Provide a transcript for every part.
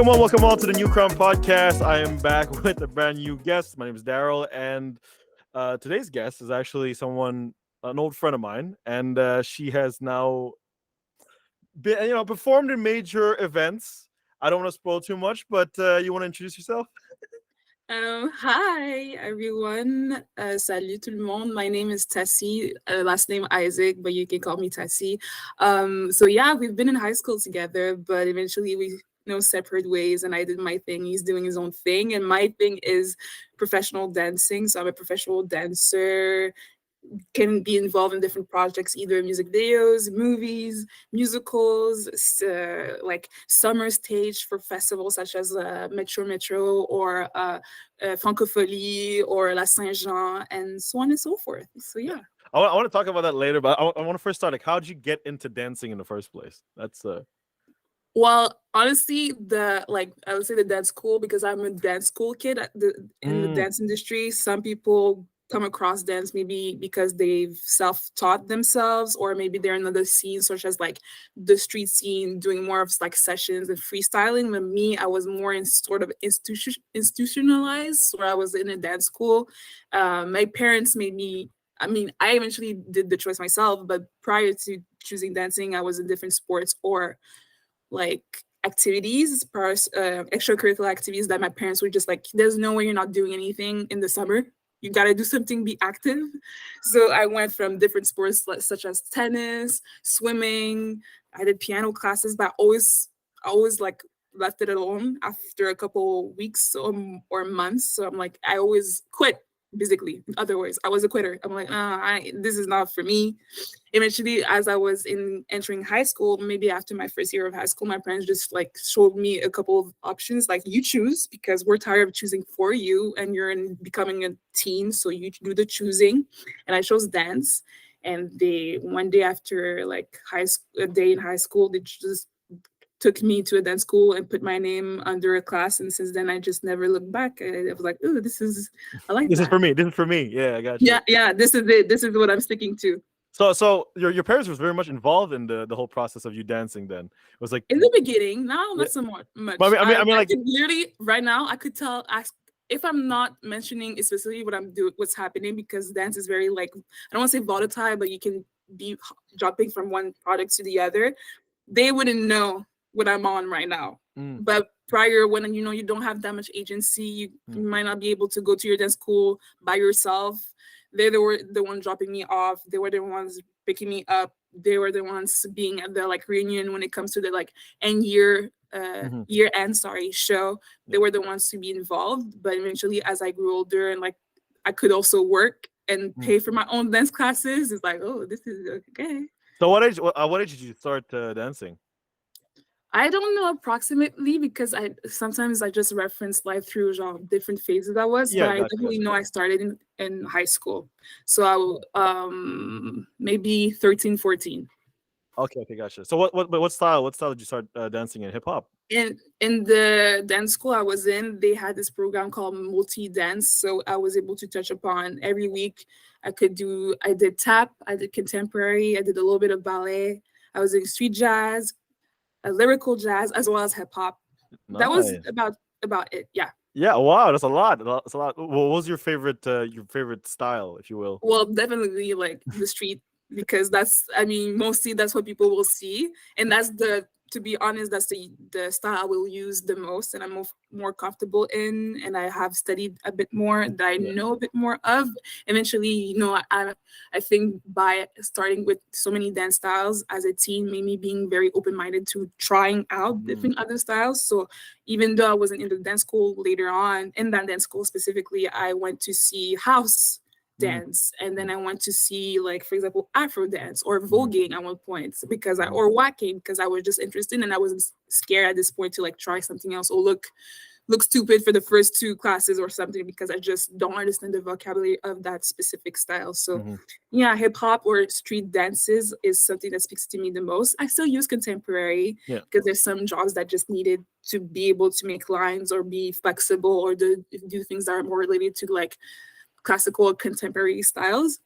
Welcome on to the NewCrown podcast. I am back with a brand new guest. My name is Daryl, and today's guest is actually an old friend of mine, and she has now been, performed in major events. I don't want to spoil too much, but you want to introduce yourself? Hi everyone. Salut tout le monde. My name is Tessie. Last name Isaac, but you can call me Tessie. So yeah, we've been in high school together, but eventually we separate ways, and I did my thing. He's doing his own thing, and my thing is professional dancing. So I'm a professional dancer, can be involved in different projects, either music videos, movies, musicals, like summer stage for festivals such as Metro or Francophonie or La Saint-Jean, and so on and so forth. So yeah. I want to talk about that later, but I want to first start, like, how did you get into dancing in the first place? That's Well, honestly, I would say the dance school, because I'm a dance school kid in the dance industry. Some people come across dance maybe because they've self-taught themselves, or maybe they're in another scene, such as like the street scene, doing more of like sessions and freestyling. But me, I was more in sort of institutionalized, where I was in a dance school. My parents made me. I mean, I eventually did the choice myself, but prior to choosing dancing, I was in different sports or like activities, extracurricular activities that my parents were just like, there's no way you're not doing anything in the summer. You got to do something, be active. So I went from different sports such as tennis, swimming. I did piano classes, but I always like left it alone after a couple weeks or months. So I'm like, I always quit. Basically, in other words, I was a quitter. I'm like, this is not for me. Eventually, as I was entering high school, maybe after my first year of high school, my parents just like showed me a couple of options, like, you choose, because we're tired of choosing for you, and you're becoming a teen, so you do the choosing. And I chose dance. And one day after like a day in high school, they just took me to a dance school and put my name under a class, and since then I just never looked back. I was like, "Oh, I like this that. is for me. This is for me." Yeah, I got you. Yeah. This is it. This is what I'm sticking to. So your parents was very much involved in the whole process of you dancing. Then it was like in the beginning. Now not so much. I mean, like, could literally right now I could tell. If I'm not mentioning especially what's happening, because dance is very, like, I don't want to say volatile, but you can be jumping from one product to the other. They wouldn't know what I'm on right now. But prior, when you don't have that much agency, you might not be able to go to your dance school by yourself. They were the ones dropping me off. They were the ones picking me up. They were the ones being at the like reunion when it comes to the like year end show. They were the ones to be involved. But eventually, as I grew older and like I could also work and pay for my own dance classes, it's like, oh, this is okay. So what age did you start dancing? I don't know approximately, because sometimes I just reference life through different phases I was, but I definitely know I started in high school. So I maybe 13, 14. Okay, gotcha. So what style did you start dancing in? Hip hop? In the dance school I was in, they had this program called multi dance, so I was able to touch upon every week. I did tap, I did contemporary, I did a little bit of ballet, I was doing street jazz, lyrical jazz, as well as hip hop. Nice. That was about it. Yeah. Yeah. Wow, that's a lot. That's a lot. What was your favorite style, if you will? Well, definitely like the street, because mostly that's what people will see, and to be honest, that's the style I will use the most, and I'm more comfortable in, and I have studied a bit more, that I know a bit more of. Eventually, I think by starting with so many dance styles as a teen, made me being very open-minded to trying out different other styles. So even though I wasn't in the dance school, later on in that dance school specifically, I went to see house dance, and then I went to see, like, for example, Afro dance or voguing at one point, or whacking, because I was just interested, and I wasn't scared at this point to like try something else or look stupid for the first 2 classes or something, because I just don't understand the vocabulary of that specific style. So yeah, hip hop or street dances is something that speaks to me the most. I still use contemporary because there's some jobs that just needed to be able to make lines or be flexible or do things that are more related to like classical or contemporary styles.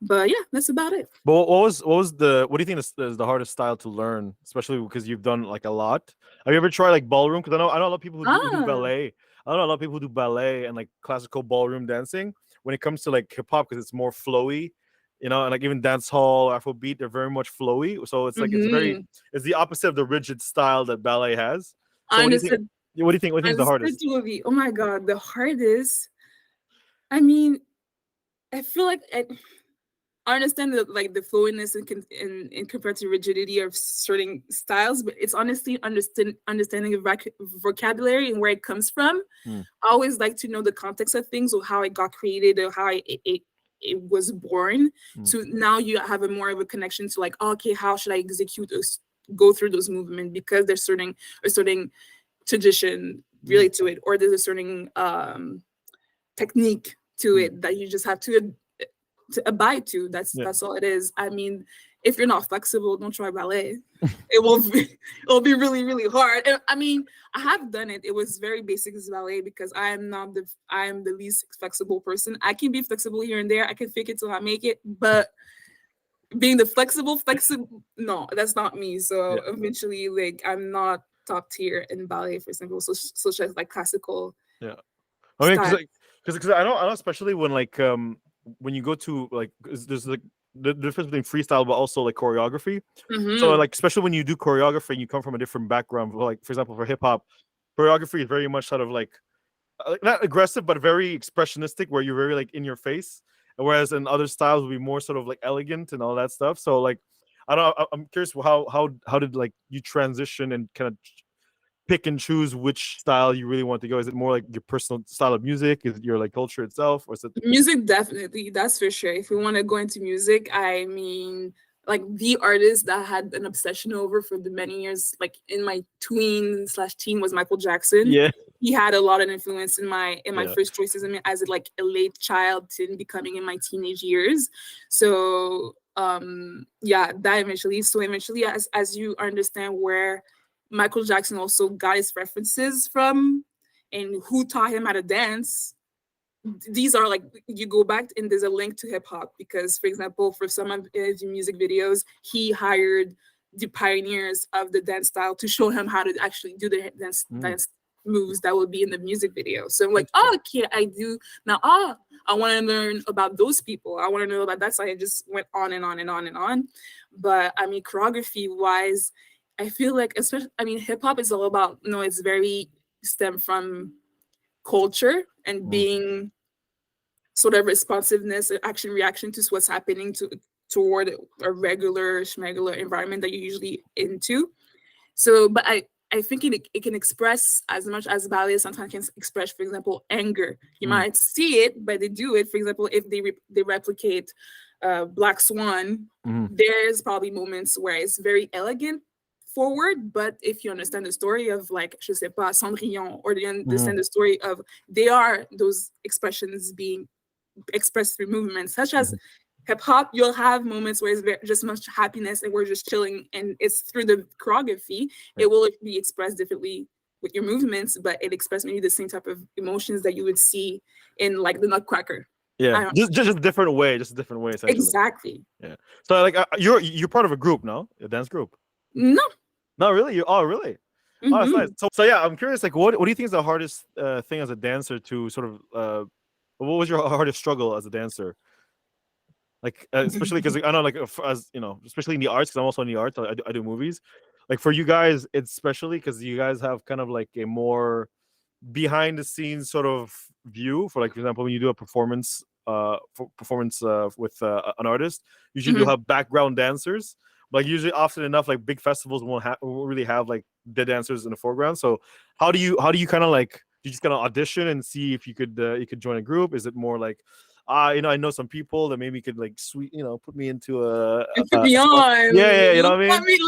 But yeah, that's about it. But what do you think is the hardest style to learn, especially because you've done like a lot? Have you ever tried like ballroom? Because I know a lot of people who do Ah. ballet. I know a lot of people who do ballet and like classical ballroom dancing. When it comes to like hip hop, because it's more flowy, and like even dance hall, Afrobeat, they're very much flowy. So it's like Mm-hmm. it's the opposite of the rigid style that ballet has. So I what do you think? understood. What do you think? What do you I think is the understood hardest? two of you. Oh my god, the hardest. I mean, I feel like I understand the like the flowiness and compared to rigidity of certain styles, but it's honestly understanding of vocabulary and where it comes from. Hmm. I always like to know the context of things or how it got created or how it was born. Hmm. So now you have a more of a connection to like, oh, okay, how should I execute or go through those movements because there's certain tradition Hmm. related to it, or there's a certain technique to Hmm. it that you just have to abide to. Yeah. That's all it is. I mean, if you're not flexible, don't try ballet. It will be really really hard. And, I mean, I have done it. It was very basic as ballet because I am the least flexible person. I can be flexible here and there. I can fake it till I make it, but being the flexible, no, that's not me. So Yeah. eventually, like, I'm not top tier in ballet, for example, such as like classical Yeah. I mean, style. because I know, especially when you go to like, 'cause there's like the difference between freestyle but also like choreography. So Mm-hmm. like, especially when you do choreography and you come from a different background, like for example, for hip hop, choreography is very much sort of like not aggressive but very expressionistic, where you're very like in your face, whereas in other styles would be more sort of like elegant and all that stuff. So like, I don't know. I'm curious how did like you transition and kind of pick and choose which style you really want to go? Is it more like your personal style of music? Is it your like culture itself, or is it? Music, definitely, that's for sure. If we want to go into music, I mean, like the artist that I had an obsession over for the many years, like in my tween/teen, was Michael Jackson. Yeah, He had a lot of influence in my yeah. first choices. I mean, as like a late child to becoming in my teenage years. So yeah, that eventually. So eventually, as you understand where Michael Jackson also got his references from and who taught him how to dance, these are like, you go back and there's a link to hip hop because, for example, for some of his music videos, he hired the pioneers of the dance style to show him how to actually do the Mm, dance moves that would be in the music video. So I'm like, interesting. oh, okay, I do now. Ah, I want to learn about those people. I want to know about that. So I just went on and on and on and on. But I mean, choreography wise, I feel like, especially, I mean, hip hop is all about, it's very stem from culture and Mm, being sort of responsiveness, action reaction to what's happening toward a regular schmegular environment that you're usually into. So, but I think it can express as much as ballet sometimes can express, for example, anger. You mm, might see it, but they do it. For example, if they replicate Black Swan, mm, there's probably moments where it's very elegant forward, but if you understand the story of like, je sais pas, Cendrillon, or you mm, understand the story of, they are those expressions being expressed through movements, such as mm. hip hop. You'll have moments where it's just much happiness and we're just chilling, and it's through the choreography. Yeah, It will be expressed differently with your movements, but it expresses maybe the same type of emotions that you would see in like the Nutcracker. yeah. I don't Just a different way, just a different way, essentially. exactly. Yeah. So like, you're part of a group, no? A dance group. No. No, really? You? Oh, really? Oh, that's nice. Mm-hmm. So yeah, I'm curious. Like, what do you think is the hardest thing as a dancer to sort of what was your hardest struggle as a dancer? Like, especially because I know, like, as you know, especially in the arts, because I'm also in the arts. I do movies. Like for you guys, it's especially because you guys have kind of like a more behind the scenes sort of view for, like, for example, when you do a performance with an artist, usually you'll Mm-hmm. have background dancers. Like usually, often enough, like big festivals won't really have like the dancers in the foreground. So how do you kind of like, you just kind of audition and see if you could join a group? Is it more like, I know some people that maybe could like put me into It could be a spot? Yeah, on. yeah, you know what I I mean? mean,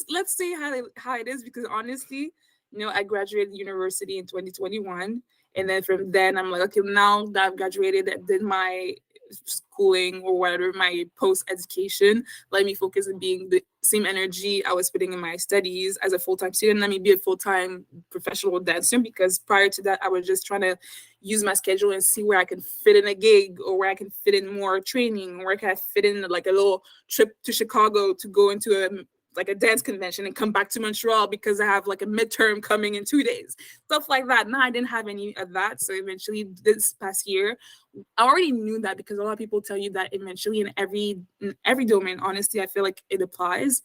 let's say how it is, because honestly, I graduated university in 2021, and then from then I'm like, okay, now that I've graduated, I did my schooling or whatever, my post education, let me focus on being the same energy I was putting in my studies as a full-time student. Let me be a full-time professional dancer, because prior to that I was just trying to use my schedule and see where I can fit in a gig, or where I can fit in more training, or where I can fit in like a little trip to Chicago to go into a dance convention and come back to Montreal because I have like a midterm coming in 2 days, stuff like that. No, I didn't have any of that. So eventually this past year, I already knew that, because a lot of people tell you that eventually in every domain, honestly, I feel like it applies.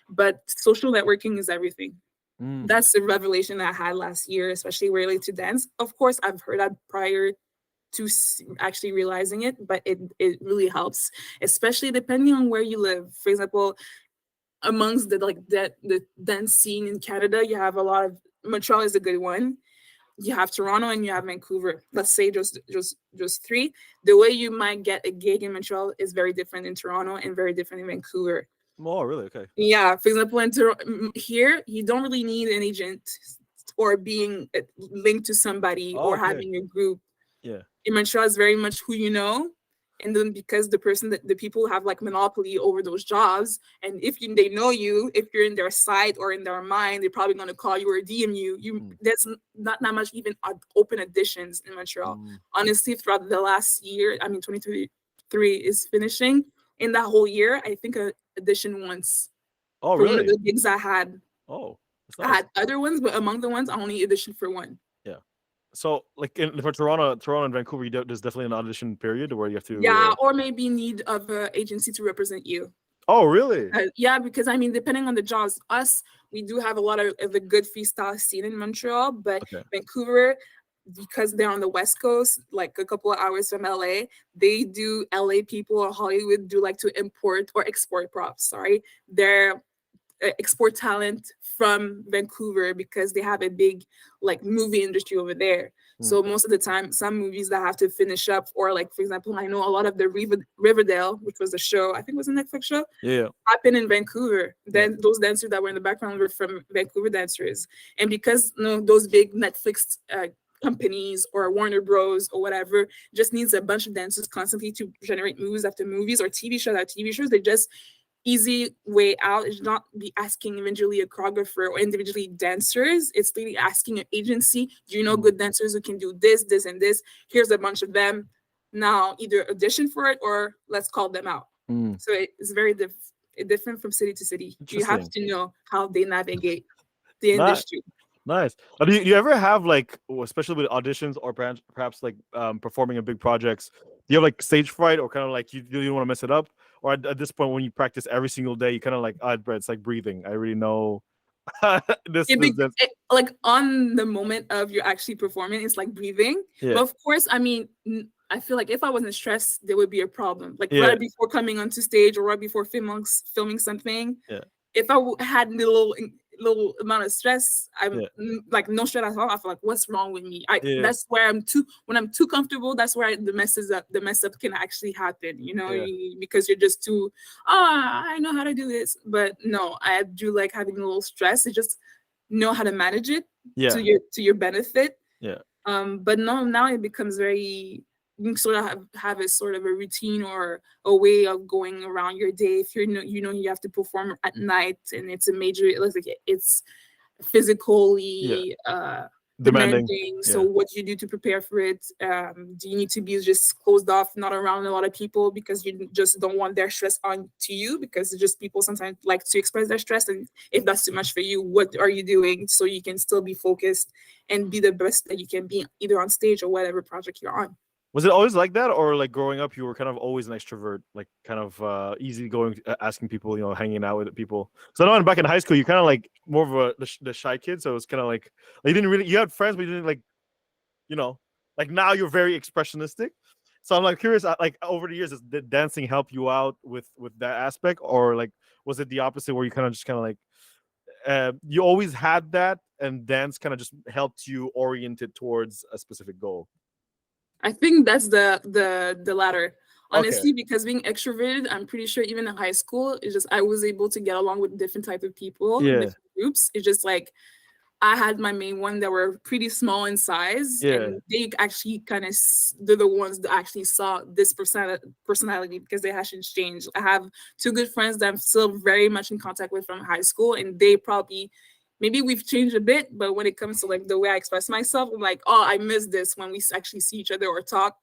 But social networking is everything. That's the revelation that I had last year, especially related to dance. Of course, I've heard that prior to actually realizing it, but it really helps, especially depending on where you live. For example, amongst the dance scene in Canada, you have a lot of, Montreal is a good one. You have Toronto and you have Vancouver. Let's say just three. The way you might get a gig in Montreal is very different in Toronto and very different in Vancouver. Oh, really? Okay. Yeah, for example, here you don't really need an agent or being linked to somebody or having a group. Yeah. In Montreal, is very much who you know. And then because the people have like monopoly over those jobs, and if they know you, if you're in their sight or in their mind, they're probably going to call you or DM you. There's not that much even open auditions in Montreal. Honestly, throughout the last year, I mean, 2023 is finishing. In that whole year, I think an audition once. Oh, for really? One of the gigs I had. Oh, that's nice. I had other ones, but among the ones, I only auditioned for one. Yeah. So, like for Toronto and Vancouver, there's definitely an audition period where you have to. Yeah, or maybe need of an agency to represent you. Oh, really? Yeah, because I mean, depending on the jobs, we do have a lot of a good freestyle scene in Montreal, but Vancouver, because they're on the West Coast, like a couple of hours from LA, they do LA people or Hollywood do like to import or export props. Sorry, they're export talent from Vancouver because they have a big like movie industry over there. So most of the time, some movies that have to finish up, or like for example, I know a lot of the Riverdale, which was a show, I think it was a Netflix show, happened in Vancouver. Then those dancers that were in the background were from Vancouver dancers, and because those big Netflix companies or Warner Bros or whatever just needs a bunch of dancers constantly to generate movies after movies or TV shows after TV shows, they just easy way out is not be asking individually a choreographer or individually dancers. It's really asking an agency, do you know good dancers who can do this, this, and this? Here's a bunch of them. Now either audition for it or let's call them out. So it's very different from city to city. You have to know how they navigate the industry. Nice. Do you ever have like, especially with auditions or perhaps like performing in big projects, do you have like stage fright, or kind of like you don't want to mess it up? Or at this point, when you practice every single day, you kind of like, it's like breathing. I already know this. Like on the moment of you're actually performing, it's like breathing. But of course, I mean, I feel like if I wasn't stressed, there would be a problem. Like right before coming onto stage or right before filming something. If I had a little amount of stress, I'm like no stress at all. I feel like, what's wrong with me? That's where when I'm too comfortable, that's where the mess up can actually happen, because you're just too, I know how to do this. But no, I do like having a little stress. It's just know how to manage it to your benefit. But no, now it becomes very, you can sort of have a sort of a routine or a way of going around your day. If you have to perform at night and it's a major, it's physically demanding. So what do you do to prepare for it? Do you need to be just closed off, not around a lot of people because you just don't want their stress on to you? Because it's just people sometimes like to express their stress, and if that's too much for you, what are you doing so you can still be focused and be the best that you can be either on stage or whatever project you're on? Was it always like that, or like growing up, you were kind of always an extrovert, like kind of easygoing, asking people, hanging out with people? So I know back in high school, you kind of like more of the shy kid. So it was kind of like you didn't really, you had friends, but you didn't like, like now you're very expressionistic. So I'm like curious, like over the years, did dancing help you out with that aspect, or like was it the opposite where you kind of like you always had that, and dance kind of just helped you orient it towards a specific goal? I think that's the latter, honestly, because being extroverted, I'm pretty sure even in high school, it's just I was able to get along with different type of people, different groups. It's just like I had my main one that were pretty small in size, Yeah. and they actually kind of they're the ones that actually saw this personality because they actually changed. I have two good friends that I'm still very much in contact with from high school, and they probably maybe we've changed a bit, but when it comes to like the way I express myself, I'm like, oh, I miss this when we actually see each other or talk.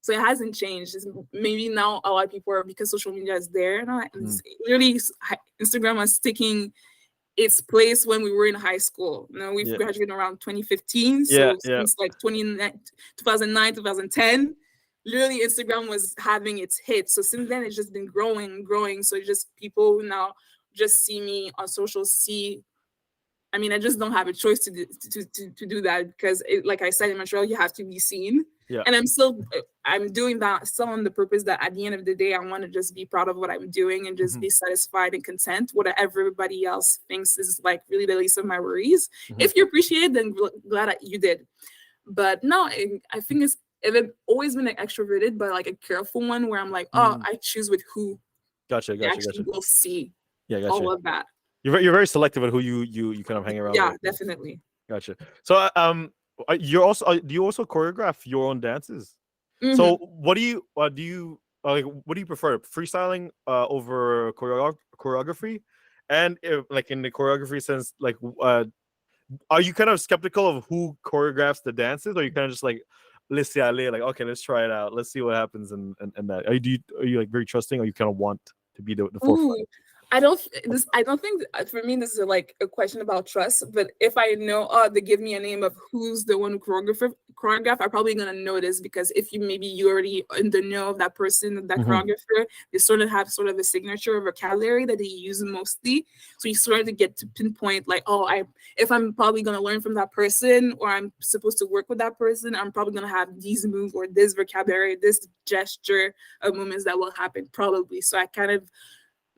So it hasn't changed. It's maybe now a lot of people are because social media is there. It's really Instagram was taking its place when we were in high school. You know, we've graduated around 2015. So since like 2009, 2010, literally Instagram was having its hit. So since then, it's just been growing. So it's just people now just see me on social, I mean, I just don't have a choice to do that because, like I said, in Montreal, you have to be seen. Yeah. And I'm doing that still on the purpose that at the end of the day, I want to just be proud of what I'm doing and just be satisfied and content. Whatever everybody else thinks is like really the least of my worries. If you appreciate it, then glad that you did. But no, I think I've always been like extroverted, but like a careful one where I'm like, oh, I choose with who. Gotcha. Actually will see. Yeah, gotcha. All of that. You're very selective at who you kind of hang around with. Yeah, definitely. Gotcha. So you're also do you also choreograph your own dances? So what do you like? What do you prefer, freestyling over choreography? And like in the choreography sense, like are you kind of skeptical of who choreographs the dances, or are you kind of just like, let's see, like, okay, let's try it out, let's see what happens, and that are you like very trusting, or you kind of want to be the forefront? I don't think for me this is like a question about trust, but if I know, they give me a name of who's the one who choreograph, I'm probably gonna notice, because if you already in the know of that person, that choreographer, they sort of have sort of a signature vocabulary that they use mostly. So you sort of get to pinpoint like, if I'm probably gonna learn from that person, or I'm supposed to work with that person, I'm probably gonna have these moves or this vocabulary, this gesture of movements that will happen probably. So I kind of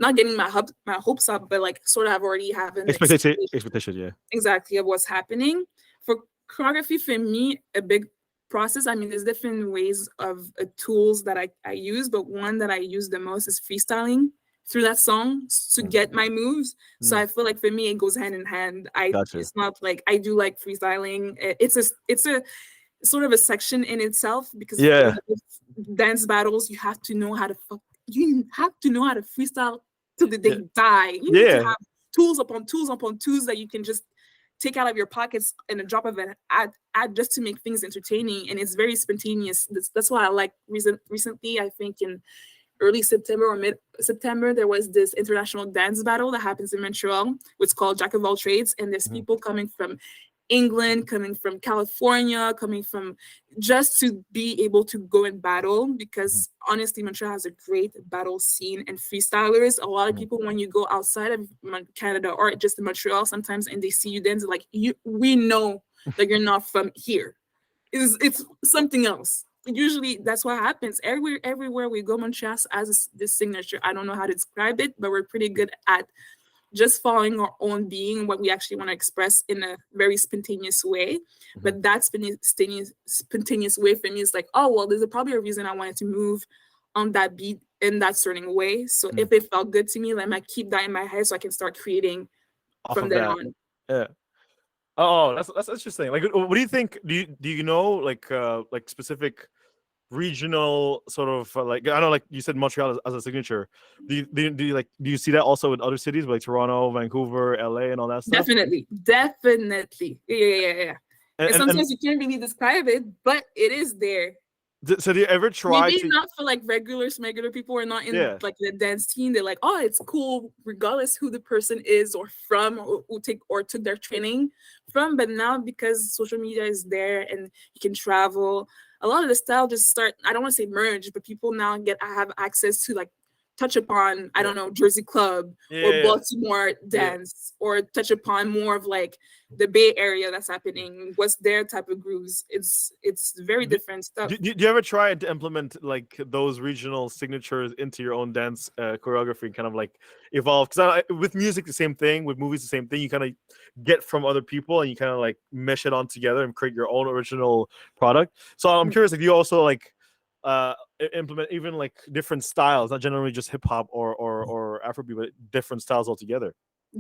not getting my hopes up, but like sort of have already have an expectation, yeah, exactly, of what's happening. For choreography, for me, a big process. I mean, there's different ways of tools that I use, but one that I use the most is freestyling through that song to get my moves. So I feel like for me, it goes hand in hand. It's not like I do like freestyling. It's a sort of a section in itself, because dance battles, you have to know how to freestyle till the day you die. You need to have tools upon tools upon tools that you can just take out of your pockets in a drop of an ad just to make things entertaining. And it's very spontaneous. That's why I like recently, I think in early September or mid-September, there was this international dance battle that happens in Montreal. It's called Jack of All Trades. And there's people coming from England, coming from California, coming from just to be able to go and battle, because honestly, Montreal has a great battle scene and freestylers. A lot of people, when you go outside of Canada or just in Montreal sometimes, and they see you dance, like, we know that you're not from here. It's something else. Usually that's what happens. Everywhere we go, Montreal has this signature. I don't know how to describe it, but we're pretty good at just following our own being, what we actually want to express in a very spontaneous way. But that spontaneous way for me is like, oh, well, there's probably a reason I wanted to move on that beat in that certain way. So if it felt good to me, let me keep that in my head so I can start creating from then on. Yeah. Oh, that's interesting. Like, what do you think? Do you know like specific regional sort of like, I know, like you said, Montreal as a signature. Do you see that also in other cities like Toronto, Vancouver, LA, and all that stuff? Definitely. Yeah. And sometimes you can't really describe it, but it is there. So do you ever try maybe not for like regular people who are not in like the dance team? They're like, oh, it's cool regardless who the person is or from, or who took their training from. But now, because social media is there and you can travel, a lot of the style just start, I don't want to say merge, but people now have access to like touch upon, I don't know, Jersey Club or Baltimore dance, or touch upon more of like the Bay Area that's happening, what's their type of grooves. It's very different stuff. Do you ever try to implement like those regional signatures into your own dance choreography and kind of like evolve? Because with music, the same thing, with movies, the same thing. You kind of get from other people and you kind of like mesh it on together and create your own original product. So I'm curious if you also like implement even like different styles, not generally just hip hop or Afrobeat, but different styles altogether.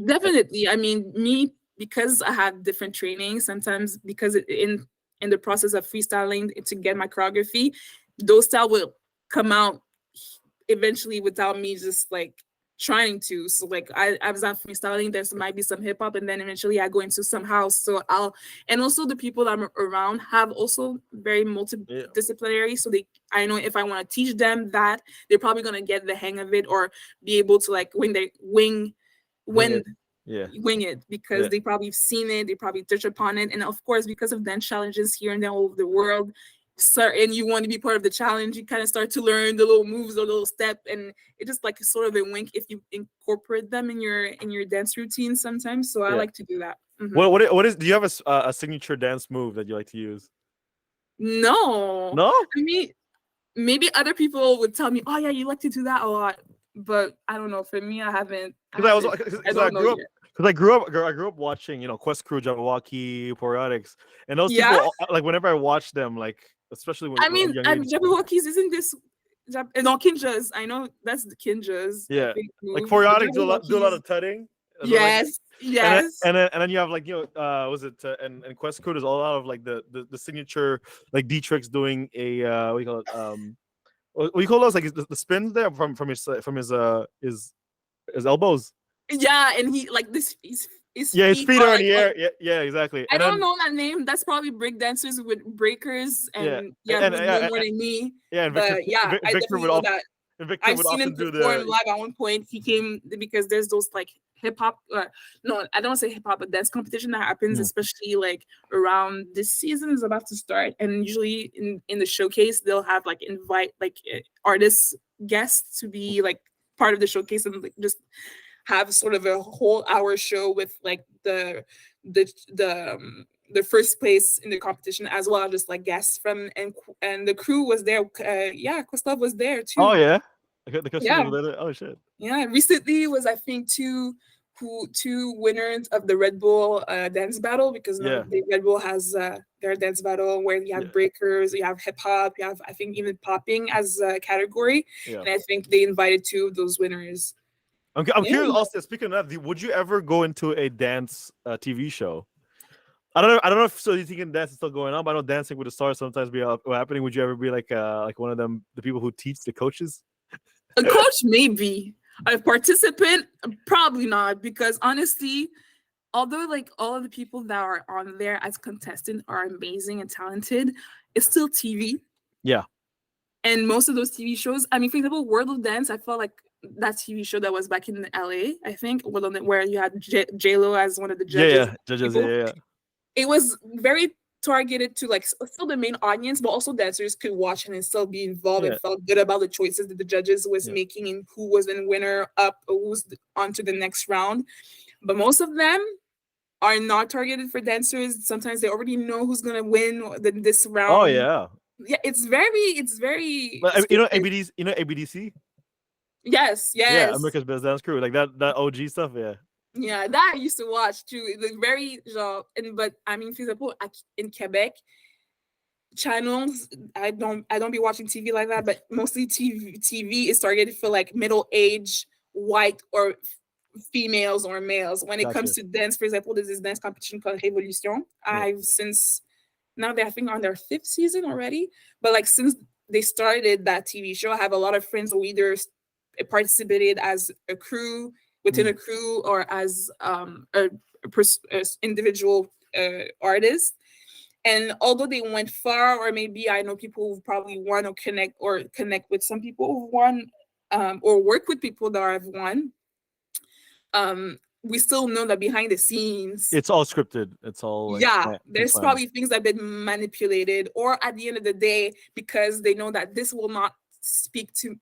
Definitely. I mean, me because I had different training, sometimes because in the process of freestyling to get my choreography, those style will come out eventually without me just like trying to. So like I was not freestyling, there might be some hip hop, and then eventually I go into some house. So and also the people that I'm around have also very multidisciplinary. So I know if I want to teach them that, they're probably gonna get the hang of it or be able to like when they wing it because they probably seen it, they probably touch upon it, and of course because of dance challenges here and there all over the world, and you want to be part of the challenge, you kind of start to learn the little moves or the little step, and it just like sort of a wink if you incorporate them in your dance routine sometimes. So I like to do that. Mm-hmm. What is? Do you have a signature dance move that you like to use? No. I mean, maybe other people would tell me, "Oh yeah, you like to do that a lot," but I don't know. For me, I haven't. Because I grew up watching, Quest Crew, Jabberwocky, Periodics, and those people. Like whenever I watch them, like especially when Jabberwockies, isn't this? No, Kinjas. I know that's the Kinjas. Yeah, like Periodics do a lot of tutting. Yes, yes. And then you have like was it and Quest Crew is a lot of like the signature like D-Trix doing a what do you call it what do you call those, like the spins there from his elbows. Yeah, and he like this. His feet are in the air. Yeah, exactly. I don't know that name. That's probably break dancers with breakers, and know more than me. Yeah, and Victor, I definitely know that. I've seen him perform live at one point. He came because there's those like hip hop. No, I don't say hip hop, but dance competition that happens, especially like around this season is about to start, and usually in the showcase they'll have like invite like artists guests to be like part of the showcase and like just have sort of a whole hour show with like the first place in the competition as well, just like guests from and the crew was there. Christophe was there too. Oh yeah, oh shit. Yeah, recently was I think two winners of the Red Bull dance battle, because the Red Bull has their dance battle where you have breakers, you have hip hop, you have I think even popping as a category, and I think they invited two of those winners. I'm curious. Also, speaking of that, would you ever go into a dance TV show? I don't know if So You Think Dance is still going on, but I know Dancing with the Stars sometimes be happening. Would you ever be like one of them, the people who teach the coaches? A coach, maybe. A participant, probably not, because honestly, although like all of the people that are on there as contestants are amazing and talented, it's still TV. Yeah. And most of those TV shows, I mean, for example, World of Dance, I felt like that TV show that was back in LA, I think, where you had J-Lo as one of the judges. Judges, yeah. It was very targeted to like still the main audience, but also dancers could watch and still be involved and felt good about the choices that the judges was making and who was the winner up or who's on to the next round. But most of them are not targeted for dancers. Sometimes they already know who's gonna win this round. Oh yeah. Yeah, it's very. But, ABDC. Yes. Yeah, America's Best Dance Crew, like that OG stuff. Yeah, that I used to watch too. It was very but I mean, for example, in Quebec, channels I don't be watching TV like that, but mostly TV is targeted for like middle-aged white or females or males. When it comes to dance, for example, there's this dance competition called Révolution. I've since now I think on their 5th season already, but like since they started that TV show, I have a lot of friends who either participated as a crew within a crew or as individual artist. And although they went far, or maybe I know people who probably won or connect with some people who won, or work with people that have won, we still know that behind the scenes it's all scripted. It's all there's probably things that have been manipulated, or at the end of the day, because they know that this will not speak to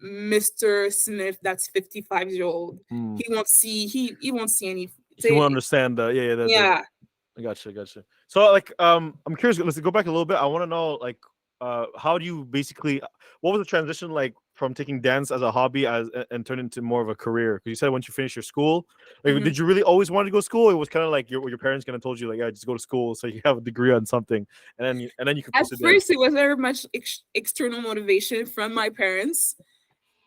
Mr. Smith that's 55 years old. He won't see anything. He won't understand I gotcha. So like I'm curious, let's go back a little bit. I want to know like how do you basically, what was the transition like from taking dance as a hobby and turn into more of a career? Because you said once you finish your school, like did you really always want to go to school? It was kind of like your parents kind of told you like, yeah, just go to school so you have a degree on something, and then you could. At first, it was very much external motivation from my parents,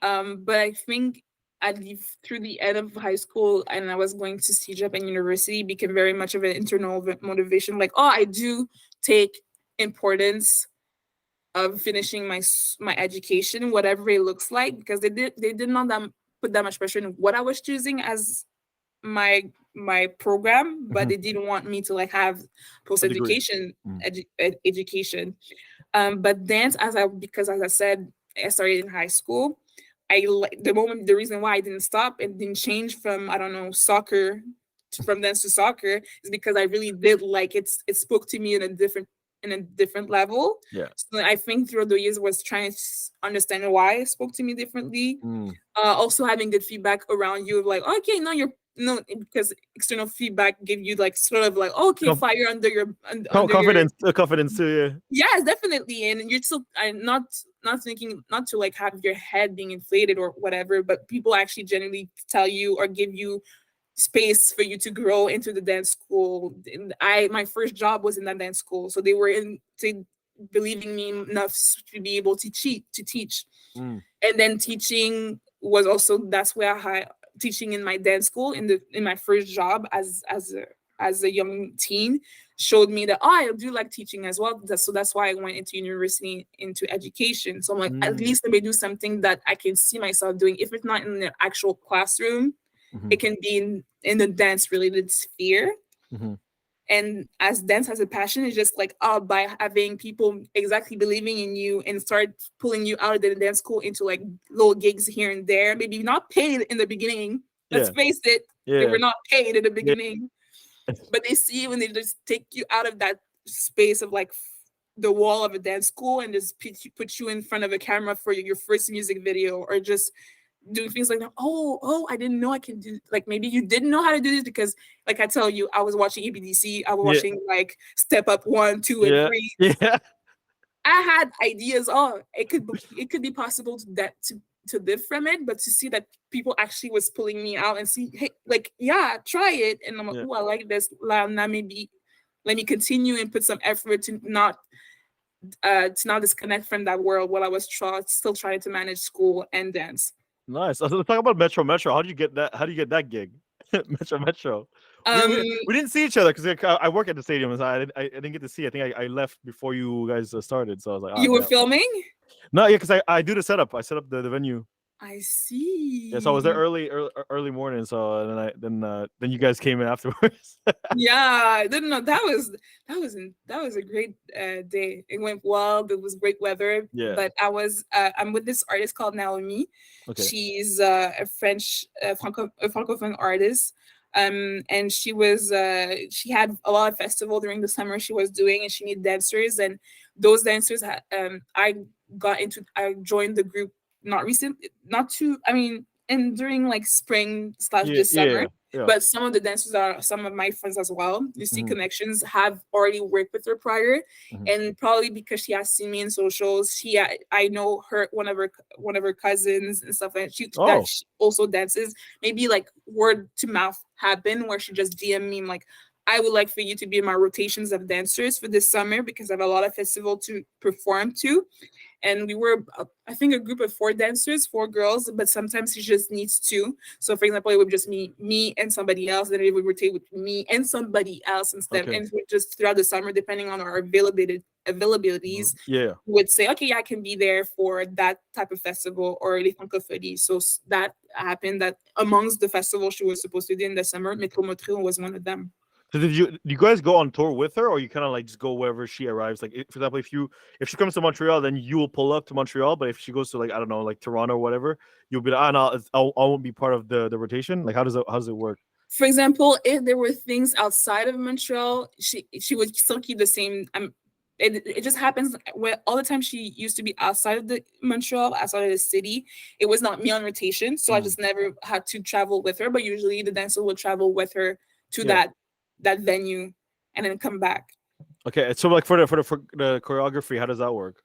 but I think through the end of high school and I was going to CJEP and university, became very much of an internal motivation. Like, oh, I do take importance of finishing my education, whatever it looks like, because they did not put that much pressure in what I was choosing as my program, but they didn't want me to like have post A degree. education education. But dance, because as I said, I started in high school. The reason why I didn't stop and didn't change from, I don't know, soccer from dance to soccer is because I really did like it. It spoke to me in a different level. Yeah. So I think throughout the years was trying to understand why it spoke to me differently. Also having good feedback around you of like, okay, no, you're no, because external feedback give you like sort of like, okay, fire under your confidence, confidence too. Yes, definitely. And you're still not thinking, not to like have your head being inflated or whatever, but people actually genuinely tell you or give you space for you to grow into the dance school. And my first job was in that dance school, so they believing me enough to be able to teach. And then teaching was also, that's where I teaching in my dance school in my first job as a young teen showed me that I do like teaching as well. So that's why I went into university, into education. So I'm like, at least let me do something that I can see myself doing. If it's not in the actual classroom, it can be in the dance related sphere. And as dance has a passion, it's just like, by having people exactly believing in you and start pulling you out of the dance school into like little gigs here and there, maybe not paid in the beginning. Let's face it, they were not paid in the beginning, but they see you and they just take you out of that space of like the wall of a dance school and just put you in front of a camera for your first music video, or just doing things like that. Oh, I didn't know I can do, like, maybe you didn't know how to do this because, like I tell you, I was watching ABDC, I was watching like Step Up 1, 2, and 3. I had ideas. Oh, it could be possible to live from it, but to see that people actually was pulling me out and see, hey, like, yeah, try it, and I'm like, oh, I like this. Now maybe let me continue and put some effort to not disconnect from that world while I was still trying to manage school and dance. Nice. Let's talk about Metro. How do you get that? How do you get that gig? Metro. We didn't see each other because I work at the stadium, so I didn't get to see. I think I left before you guys started, so I was like, you were filming? No, yeah, because I do the setup. I set up the venue. I see. Yeah, so I was there early morning. So then you guys came in afterwards. Yeah, no, that was a great day. It went well. There was great weather. Yeah. But I'm with this artist called Naomi. Okay. She's a French francophone artist. And she had a lot of festival during the summer she was doing, and she needed dancers, and those dancers I joined the group and during like spring / this summer. Yeah. But some of the dancers are some of my friends as well. You see, connections have already worked with her prior, and probably because she has seen me in socials, I know one of her cousins and stuff, and she also dances. Maybe like word to mouth happened where she just DM me like, I would like for you to be in my rotations of dancers for this summer because I have a lot of festival to perform to. And we were, I think, a group of 4 dancers, 4 girls, but sometimes she just needs 2. So, for example, it would just be me and somebody else. Then it would rotate with me and somebody else instead. Okay. And just throughout the summer, depending on our availabilities, would say, okay, I can be there for that type of festival or Les Francophonies. So that happened that amongst the festivals she was supposed to do in the summer, Montreal was one of them. So did you guys go on tour with her, or you kind of like just go wherever she arrives? Like, for example, if she comes to Montreal, then you will pull up to Montreal. But if she goes to, like, I don't know, like Toronto or whatever, you'll be like, I won't be part of the rotation. Like, how does it work? For example, if there were things outside of Montreal, she would still keep the same. It just happens where all the time she used to be outside of Montreal, outside of the city. It was not me on rotation, so I just never had to travel with her. But usually the dancer would travel with her to that venue and then come back. Okay, so like for the choreography, how does that work?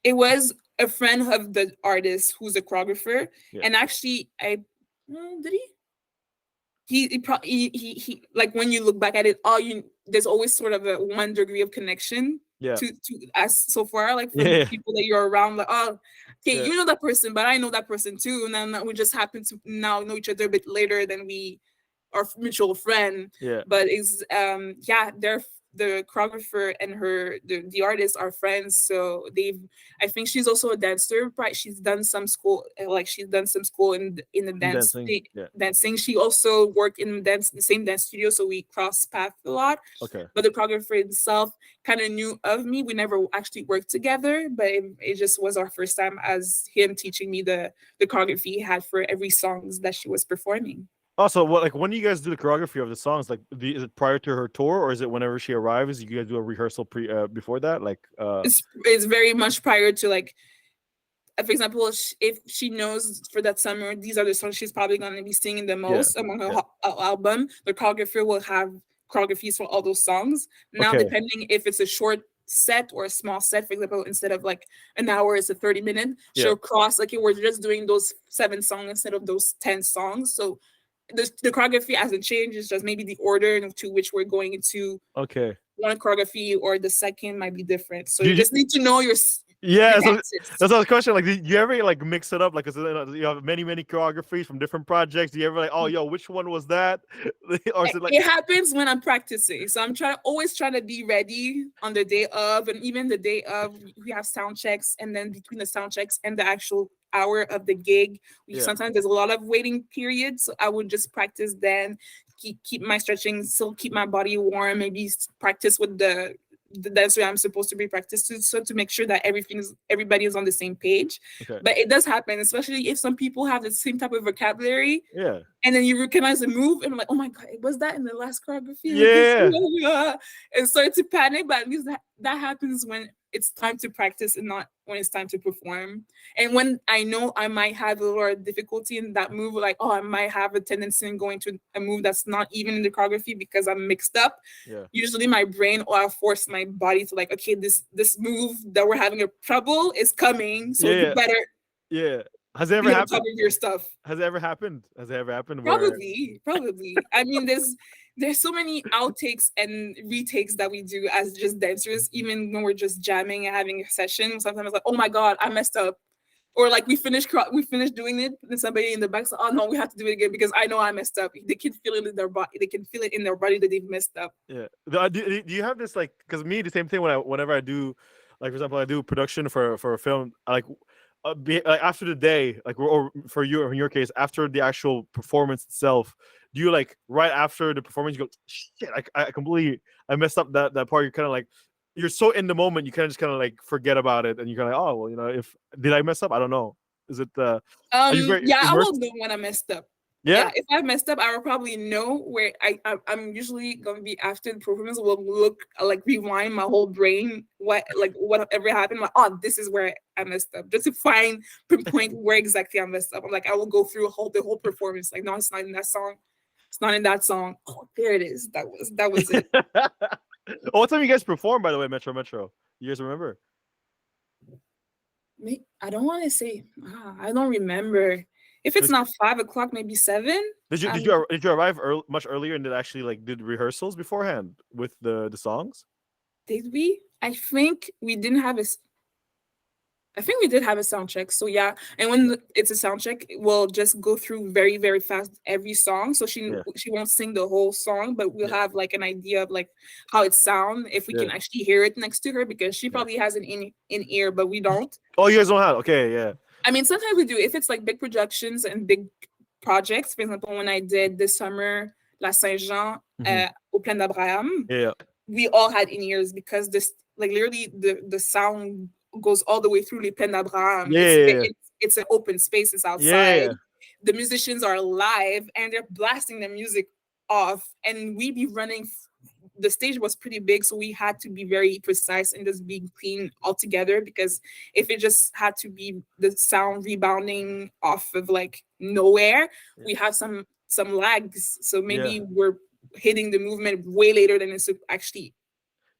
It was a friend of the artist who's a choreographer, and actually, did he like, when you look back at it, there's always sort of a 1 degree of connection Yeah. to us so far, like from Yeah. people that you're around, like, oh, okay, Yeah. you know that person, but I know that person too, and then we just happen to now know each other a bit later than we our mutual friend. Yeah. But it's yeah, they're the choreographer and the artist are friends, so they've I think she's also a dancer, right? She's done some school, like she's done some school in the Dancing. Yeah. dancing. She also worked in the same dance studio, so we cross paths a lot. Okay. But the choreographer himself kind of knew of me. We never actually worked together, but it just was our first time as him teaching me the choreography he had for every songs that she was performing. Also, what like when do you guys do the choreography of the songs? Like, is it prior to her tour, or is it whenever she arrives? You guys do a rehearsal before that? Like, It's very much prior to, like, for example, if she knows for that summer these are the songs she's probably going to be singing the yeah, most among her yeah. album, the choreographer will have choreographies for all those songs. Now, Okay. depending if it's a short set or a small set, for example, instead of like an hour, it's a 30-minute. Yeah. She'll cross, like, we're just doing those 7 songs instead of those 10 songs. So the choreography hasn't changed. It's just maybe the order to which we're going into Okay. one choreography or the second might be different. So Do you you, just need to know your yeah, so dances. that's a question. Like, do you ever like mix it up? Like, 'cause, you have many choreographies from different projects. Do you ever like, oh, yo, which one was that? Or is it like, It happens when I'm practicing. So I'm always trying to be ready on the day of, and even the day of, we have sound checks, and then between the sound checks and the actual hour of the gig, Yeah. sometimes there's a lot of waiting periods. So I would just practice then, keep my stretching, still keep my body warm, maybe practice with the dancer I'm supposed to be practicing, so to make sure that everybody is on the same page. okay, But it does happen, especially if some people have the same type of vocabulary, yeah, and then you recognize the move, and I'm like, oh my god, was that in the last choreography? yeah, And start to panic, but at least that happens when it's time to practice and not when it's time to perform. And when I know I might have a little difficulty in that move, like, oh, I might have a tendency in going to a move that's not even in the choreography because I'm mixed up. yeah, Usually my brain, or I force my body to, like, okay, this move that we're having a trouble is coming, so yeah, you yeah. Has it ever be on top happened? of your stuff. Has it ever happened? Has it ever happened where? Probably. I mean, there's so many outtakes and retakes that we do as just dancers, even when we're just jamming and having a session. Sometimes it's like, oh my god, I messed up. Or like we finished doing it, and somebody in the back said, oh no, we have to do it again because I know I messed up. They can feel it in their body. They can feel it in their body that they've messed up. Yeah. Do you have this like? Because me, the same thing whenever I do, like for example, I do production for a film. Like after the day, like or for you, or in your case, after the actual performance itself, do you like right after the performance you go, shit, I completely I messed up that part. You're kind of like you're so in the moment, you kind of just kind of like forget about it, and you're kind of like, oh well, if did I mess up? I don't know. Is it are you very Yeah, I will immersed? know when I messed up. Yeah. Yeah, if I messed up, I will probably know where I'm usually gonna be after the performance. Will look, like, rewind my whole brain, whatever happened. Like, oh, this is where I messed up, just to pinpoint where exactly I messed up. I'm like, I will go through the whole performance. Like, no, it's not in that song. It's not in that song. Oh, there it is. That was it. What time you guys perform, by the way, Metro? You guys remember? I don't want to say. I don't remember. If it's not 5 o'clock, maybe 7. Did you arrive much earlier and did rehearsals beforehand with the songs? Did we? I think we didn't have a. I think we did have a sound check. So yeah, and when it's a sound check, we'll just go through very, very fast every song. So she won't sing the whole song, but we'll have like an idea of like how it sounds if we can actually hear it next to her, because she probably has an in ear, but we don't. Oh, you guys don't have? Okay, yeah. I mean, sometimes we do if it's like big productions and big projects. For example, when I did this summer La Saint Jean au Plein d'Abraham, we all had in ears because this, like, literally the sound goes all the way through Les Plaines d'Abraham. It's an open space. It's outside. The musicians are live and they're blasting the music off, and we be running. The stage was pretty big, so we had to be very precise and just being clean altogether, because if it just had to be the sound rebounding off of like nowhere, we have some lags. So maybe we're hitting the movement way later than it's actually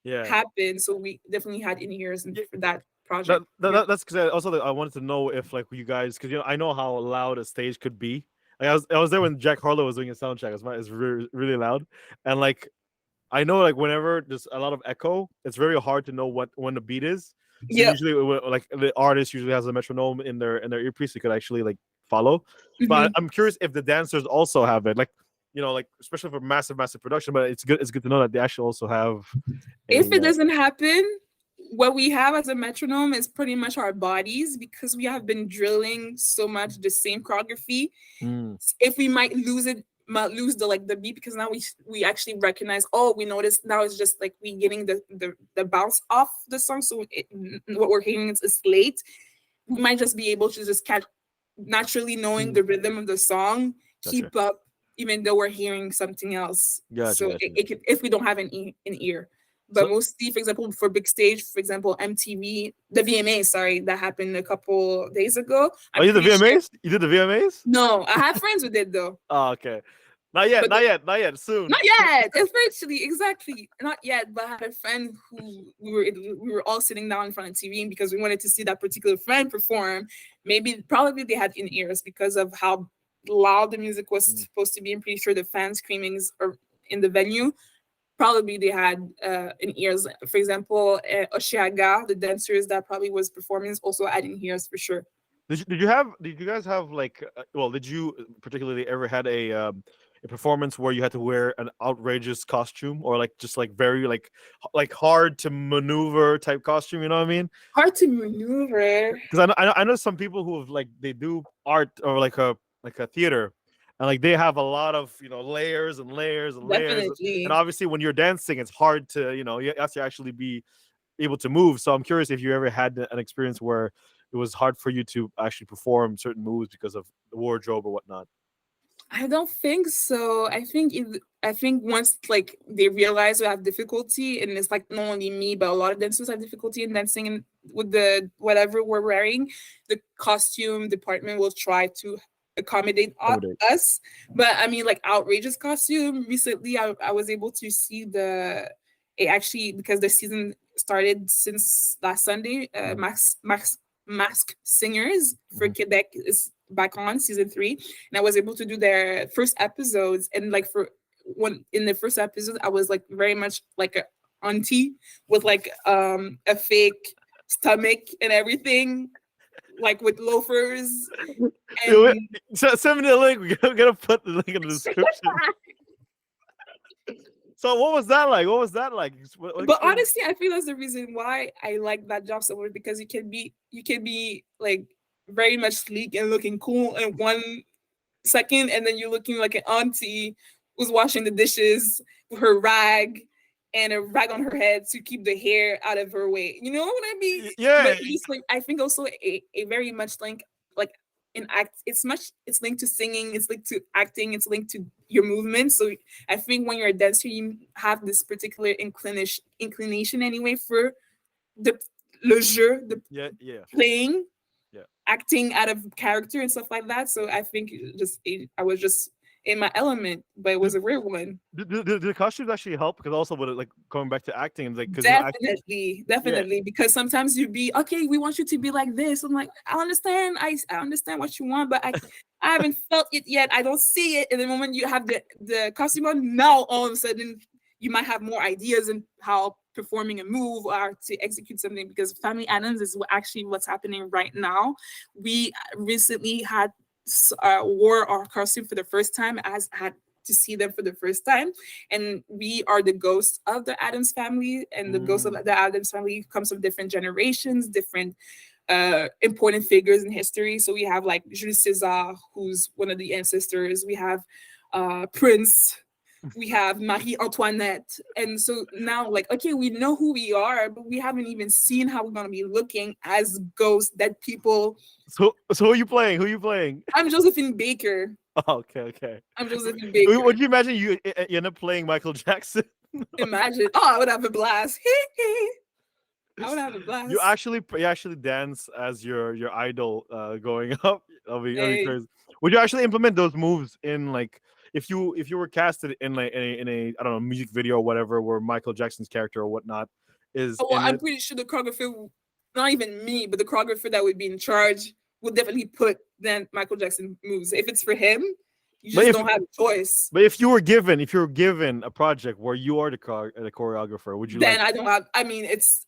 happened. So we definitely had in ears for that project. That's because I wanted to know if like you guys, because I know how loud a stage could be. Like, I was there when Jack Harlow was doing a sound check. It's really, really loud, and like I know like whenever there's a lot of echo, it's very hard to know when the beat is. So Yep. usually, like the artist usually has a metronome in their earpiece, so you could actually like follow. But Mhm. I'm curious if the dancers also have it, like like especially for massive production. But it's good. It's good to know that they actually also have a. If it doesn't happen, what we have as a metronome is pretty much our bodies because we have been drilling so much the same choreography. Mm, If we might lose the like the beat because now we actually recognize. Oh, we notice now it's just like we getting the bounce off the song. So what we're hearing is late. We might just be able to just catch naturally knowing mm, the rhythm of the song, gotcha, keep up, even though we're hearing something else. gotcha, So gotcha. it could, if we don't have an ear. But So, mostly, for example, for big stage, for example, MTV, the VMA, sorry, that happened a couple days ago. oh, I'm you did the pretty sure. VMAs? You did the VMAs? No, I have friends who did though, Oh, okay. Not yet, but not yet, not yet. Soon. not yet. Especially, exactly, not yet. But I had a friend who we were all sitting down in front of TV because we wanted to see that particular friend perform. Probably they had in ears because of how loud the music was Mm. supposed to be. I'm pretty sure the fan screamings are in the venue. Probably they had in ears. For example, Oshiaga, the dancers that probably was performing, also had in ears for sure. Did you guys have like well did you particularly ever had a performance where you had to wear an outrageous costume or like just like very like hard to maneuver type costume, you know what I mean? Hard to maneuver. Because I know some people who have like they do art or like a theater, and like they have a lot of layers and layers and layers, and Definitely. obviously when you're dancing it's hard to you have to actually be able to move. So I'm curious if you ever had an experience where it was hard for you to actually perform certain moves because of the wardrobe or whatnot. I don't think so. I think once like they realize we have difficulty, and it's like not only me, but a lot of dancers have difficulty in dancing and with the whatever we're wearing, the costume department will try to accommodate Accommodate. us. But I mean, like outrageous costume. Recently, I was able to see it actually because the season started since last Sunday. Mhm, Mask Singers for mhm. Quebec is back on season 3, and I was able to do their first episodes. And like for one in the first episode, I was like very much like a auntie with like a fake stomach and everything, like with loafers Yo, and send me the link. We're gonna put the link in the description. So what was that like? What was that like? What but experience? honestly, I feel that's the reason why I like that job so much because you can be like very much sleek and looking cool in 1 second, and then you're looking like an auntie who's washing the dishes with her rag and a rag on her head to keep the hair out of her way. You know what I mean? Yeah, But just like I think also a very much like in act it's linked to singing, it's linked to acting, it's linked to your movement. So I think when you're a dancer, you have this particular inclination anyway for the le jeu, the yeah, yeah, playing, yeah. acting out of character and stuff like that. So I think I was just in my element, but it was Did, a weird one. did the costumes actually help? Because also with like going back to acting, like because Definitely, yeah, definitely. Because sometimes you'd be okay. We want you to be like this. I'm like, I understand. I understand what you want, but I haven't felt it yet. I don't see it. And the moment you have the costume on, now all of a sudden you might have more ideas in how performing a move or to execute something. Because Family Adams is actually what's happening right now. We recently had wore our costume for the first time, as had to see them for the first time, and we are the ghosts of the Adams family, and the ghost of mm, the Adams family comes from different generations, different important figures in history. So we have like Jules Caesar, who's one of the ancestors. We have Prince. We have Marie Antoinette. And so now, like, okay, we know who we are, but we haven't even seen how we're going to be looking as ghosts, dead people. so who are you playing? Who are you playing? I'm Josephine Baker. Oh, okay, okay. I'm Josephine Baker. Would you imagine you end up playing Michael Jackson? Imagine. Oh, I would have a blast. I would have a blast. You actually dance as your idol going up. That'll be Hey, crazy. Would you actually implement those moves in like if you were casted in like in a I don't know music video or whatever where Michael Jackson's character or whatnot is oh, well, in I'm it? pretty sure the choreographer, not even me, but the choreographer that would be in charge would definitely put then Michael Jackson moves. If it's for him, You But just if don't have a choice. but if you were given a project where you are the choreographer, would you like? Then I don't have. I mean, it's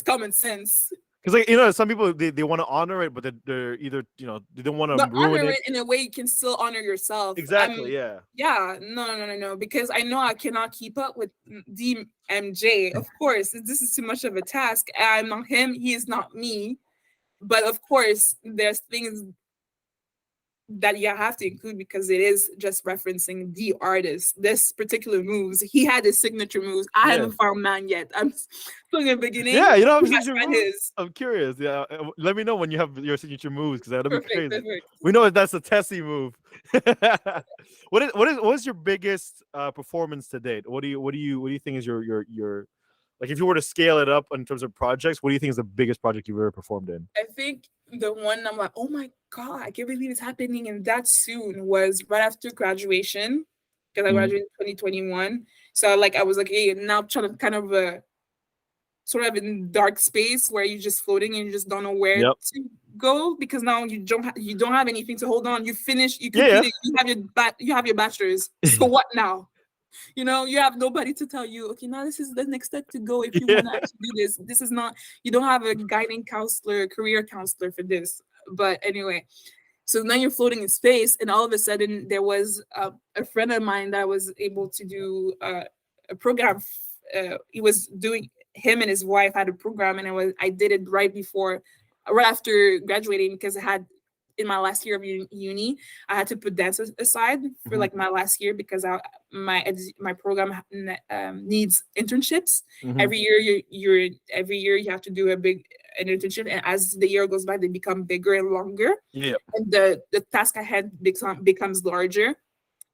common sense. Because like some people they want to honor it, but they're either they don't want to But ruin honor it. it in a way you can still honor yourself. Exactly. Yeah. Yeah, no, because I know I cannot keep up with DMJ. Of course, this is too much of a task. I'm not him, he is not me. But of course, there's things that you have to include because it is just referencing the artist. This particular moves, he had his signature moves. I Yeah. haven't found mine yet. I'm still in the beginning. Yeah, you know, He has found his. I'm curious. Yeah, let me know when you have your signature moves because that'll be Perfect, crazy. perfect. We know that's a Tessie move. What is your biggest performance to date? What do you think is your like if you were to scale it up in terms of projects? What do you think is the biggest project you've ever performed in? I think the one I'm like, oh my God, I can't believe it's happening and that soon was right after graduation because I graduated in 2021. So like I was like, hey, now I'm trying to kind of sort of in dark space where you're just floating and you just don't know where Yep. to go because now you don't have anything to hold on. You finish, you Yeah. completed, you have your bachelor's. So what now? You have nobody to tell you, okay, now this is the next step to go if you Yeah. want to actually do this. This is not, you don't have a guiding counselor, career counselor for this. But anyway, so now you're floating in space, and all of a sudden there was a friend of mine that was able to do a program. He was doing, him and his wife had a program, and I did it right after graduating because I had in my last year of uni, I had to put dance aside for like my last year because my program needs internships. Mhm. Every year every year you have to do an internship, and as the year goes by, they become bigger and longer, Yeah. and the task I had becomes larger.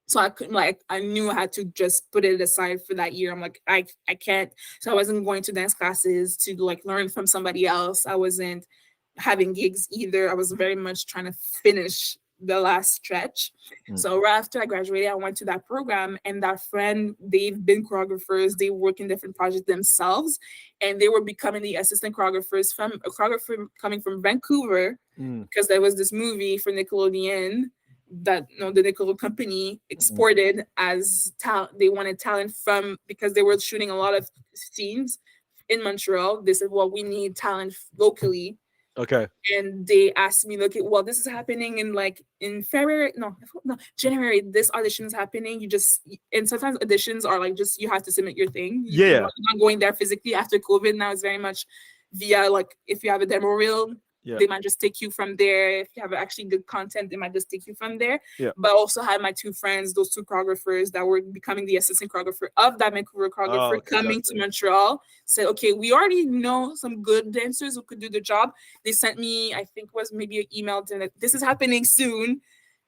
So I couldn't I knew I had to just put it aside for that year. I'm like, I can't. So I wasn't going to dance classes to like learn from somebody else. I wasn't having gigs either. I was very much trying to finish the last stretch. So right after I graduated, I went to that program, and that friend, they've been choreographers, they work in different projects themselves, and they were becoming the assistant choreographers from a choreographer coming from Vancouver because there was this movie for Nickelodeon that the Nickelodeon company exported as talent. They wanted talent from because they were shooting a lot of scenes in Montreal. They said, well, we need talent locally. Okay. And they asked me, look, well, this is happening in February, no, January. This audition is happening. And sometimes auditions are like just you have to submit your thing. You're not going there physically after COVID. Now it's very much via like if you have a demo reel, they might just take you from there. If you have actually good content, they might just take you from there. Yeah. But I also had my two friends, those two choreographers that were becoming the assistant choreographer of that Vancouver choreographer coming to Montreal. Said, okay, we already know some good dancers who could do the job. They sent me, I think was maybe an email to that this is happening soon.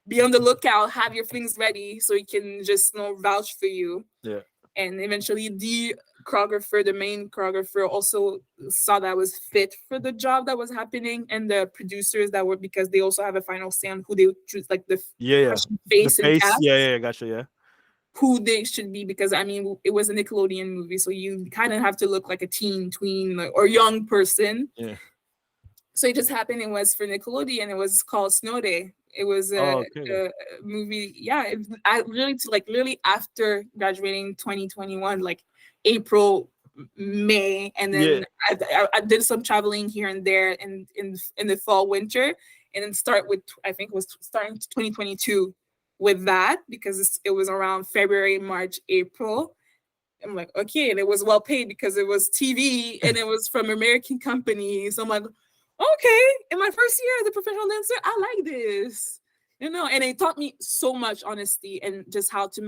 Be on the lookout, have your things ready so we can just vouch for you. Yeah. And eventually the main choreographer also saw that I was fit for the job that was happening, and the producers that were, because they also have a final say on who they choose, like the face and cast. Yeah, gotcha, yeah. Who they should be, because I mean it was a Nickelodeon movie, so you kind of have to look like a tween or young person. Yeah. So it just happened. It was for Nickelodeon. It was called Snow Day. It was a movie. Yeah, literally after graduating 2021, like April, May, and then I did some traveling here and there in the fall, winter, and then I think it was starting 2022 with that because it was around February, March, April. I'm like, okay, and it was well paid because it was TV and it was from American companies. So I'm like, okay, in my first year as a professional dancer, I like this, and it taught me so much, honestly, and just how to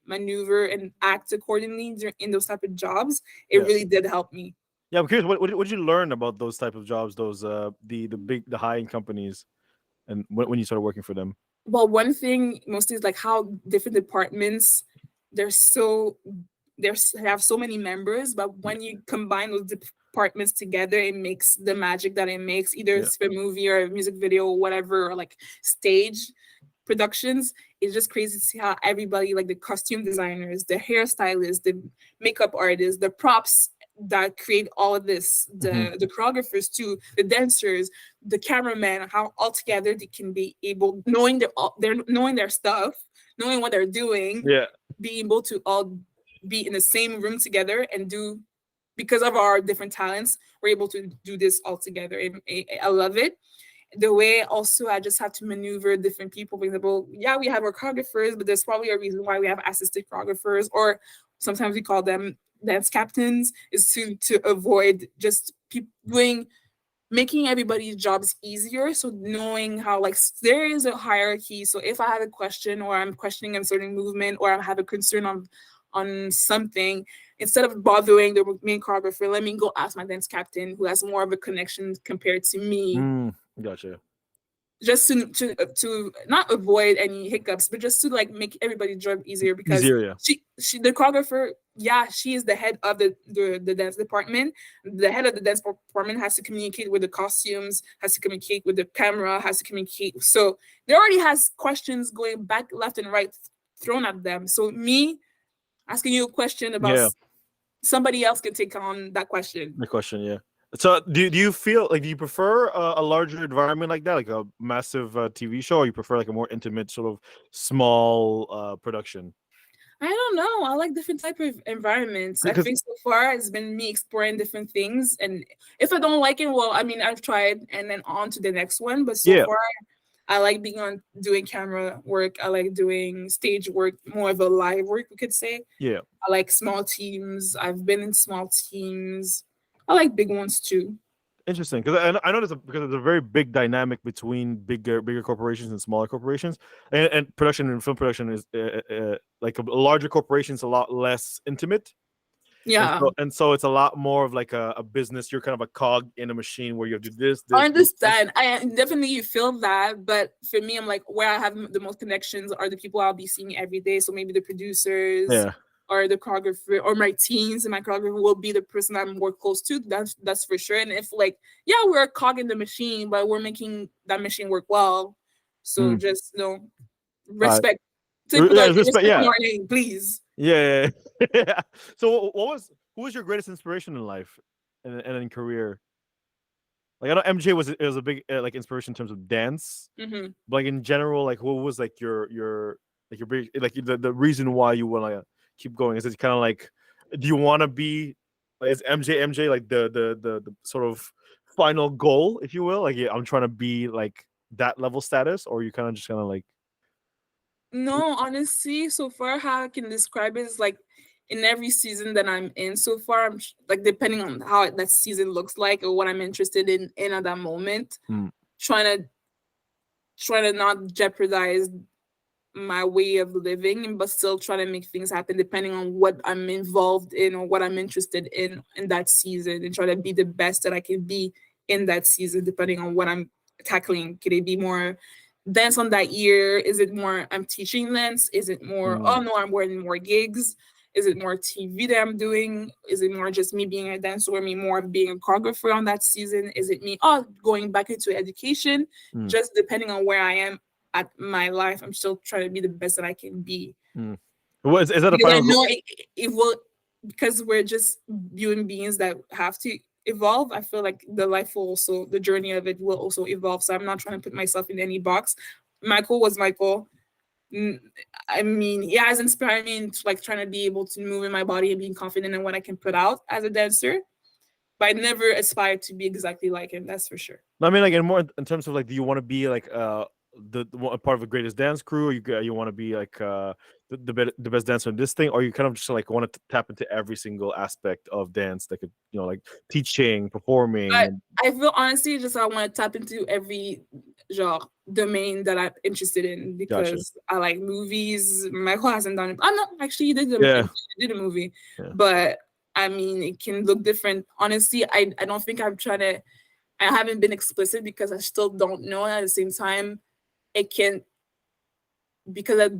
maneuver and act accordingly in those type of jobs. It really did help me. Yeah, I'm curious. What did you learn about those type of jobs? Those the high-end companies, and when you started working for them? Well, one thing mostly is like how different departments they have so many members, but when you combine those departments together, it makes the magic that it makes, either it's for a movie or a music video or whatever, or like stage productions. It's just crazy to see how everybody, like the costume designers, the hairstylists, the makeup artists, the props that create all of this, the choreographers too, the dancers, the cameraman, how all together they can be able, knowing they're knowing their stuff, knowing what they're doing, Yeah. being able to all be in the same room together and do, because of our different talents, we're able to do this all together. I love it. The way also I just have to maneuver different people. For example, yeah, we have our choreographers, but there's probably a reason why we have assistant choreographers, or sometimes we call them dance captains, is to avoid just doing, making everybody's jobs easier. So knowing how, like, there is a hierarchy. So if I have a question, or I'm questioning a certain movement, or I have a concern on something, instead of bothering the main choreographer, let me go ask my dance captain, who has more of a connection compared to me, Gotcha. just to not avoid any hiccups, but just to like make everybody's job easier, because Easier, yeah. she the choreographer, yeah, she is the head of the dance department. The head of the dance department has to communicate with the costumes, has to communicate with the camera, has to communicate. So they already has questions going back, left, and right thrown at them. So me asking you a question about Yeah. somebody else can take on that question. The question, yeah. So do you feel like, do you prefer a larger environment like that, like a massive TV show, or you prefer like a more intimate sort of small production? I don't know. I like different type of environments. I Because think so far it's been me exploring different things, and if I don't like it, well, I mean, I've tried, and then on to the next one. But so yeah, far, I like being on doing camera work. I like doing stage work, more of a live work, we could say. yeah. I like small teams. I've been in small teams. I like big ones too. Interesting, because I know because there's a very big dynamic between bigger corporations and smaller corporations, and production and film production is like a larger corporation is a lot less intimate, Yeah. and so it's a lot more of like a business. You're kind of a cog in a machine where you have to do this, I this. understand. I definitely you feel that, but for me, I'm like, where I have the most connections are the people I'll be seeing every day. So maybe the producers Yeah. or the choreographer, or my teams and my choreographer will be the person I'm more close to. That's for sure. And if, like, yeah, we're a cog in the machine, but we're making that machine work well. So just, respect. Simple, Yeah, like, respect. respect Yeah, my name, please. yeah, yeah. Yeah. So, who was your greatest inspiration in life and in career? Like, I know MJ was a big like inspiration in terms of dance, Hmm. but like in general, like what was like your like your big, like the reason why you want to keep going? Is it kind of like, do you want to be, like, is MJ like the sort of final goal, if you will? Like, yeah, I'm trying to be like that level status, or you kind of just kind of like No, honestly, so far how I can describe it is like in every season that I'm in so far, like depending on how that season looks like or what I'm interested in at that moment, mm, trying to not jeopardize my way of living, but still trying to make things happen depending on what I'm involved in or what I'm interested in that season, and try to be the best that I can be in that season depending on what I'm tackling. Could it be more dance on that year? Is it more I'm teaching dance? Is it more, oh mm, no, I'm wearing more gigs? Is it more TV that I'm doing? Is it more just me being a dancer, or me more of being a choreographer on that season? Is it me, oh, going back into education? mm, Just depending on where I am at my life, I'm still trying to be the best that I can be. mm. What is that a Because I final goal? know it will, because we're just human beings that have to evolve. I feel like the life will also, the journey of it will also evolve. So I'm not trying to put myself in any box. Michael was Michael. I mean, he has inspired me into like trying to be able to move in my body and being confident in what I can put out as a dancer. But I never aspired to be exactly like him. That's for sure. I mean, like, in more in terms of like, do you want to be like part of the greatest dance crew, or you want to be like the best dancer in this thing, or you kind of just like want to tap into every single aspect of dance that could, like teaching, performing, I and I feel honestly just I want to tap into every genre domain that I'm interested in, gotcha. because I like movies. Michael hasn't done it. Oh no, actually Yeah, he did a movie, yeah. but I mean it can look different. Honestly, I don't think I'm trying to. I haven't been explicit because I still don't know. And at the same time, it can, because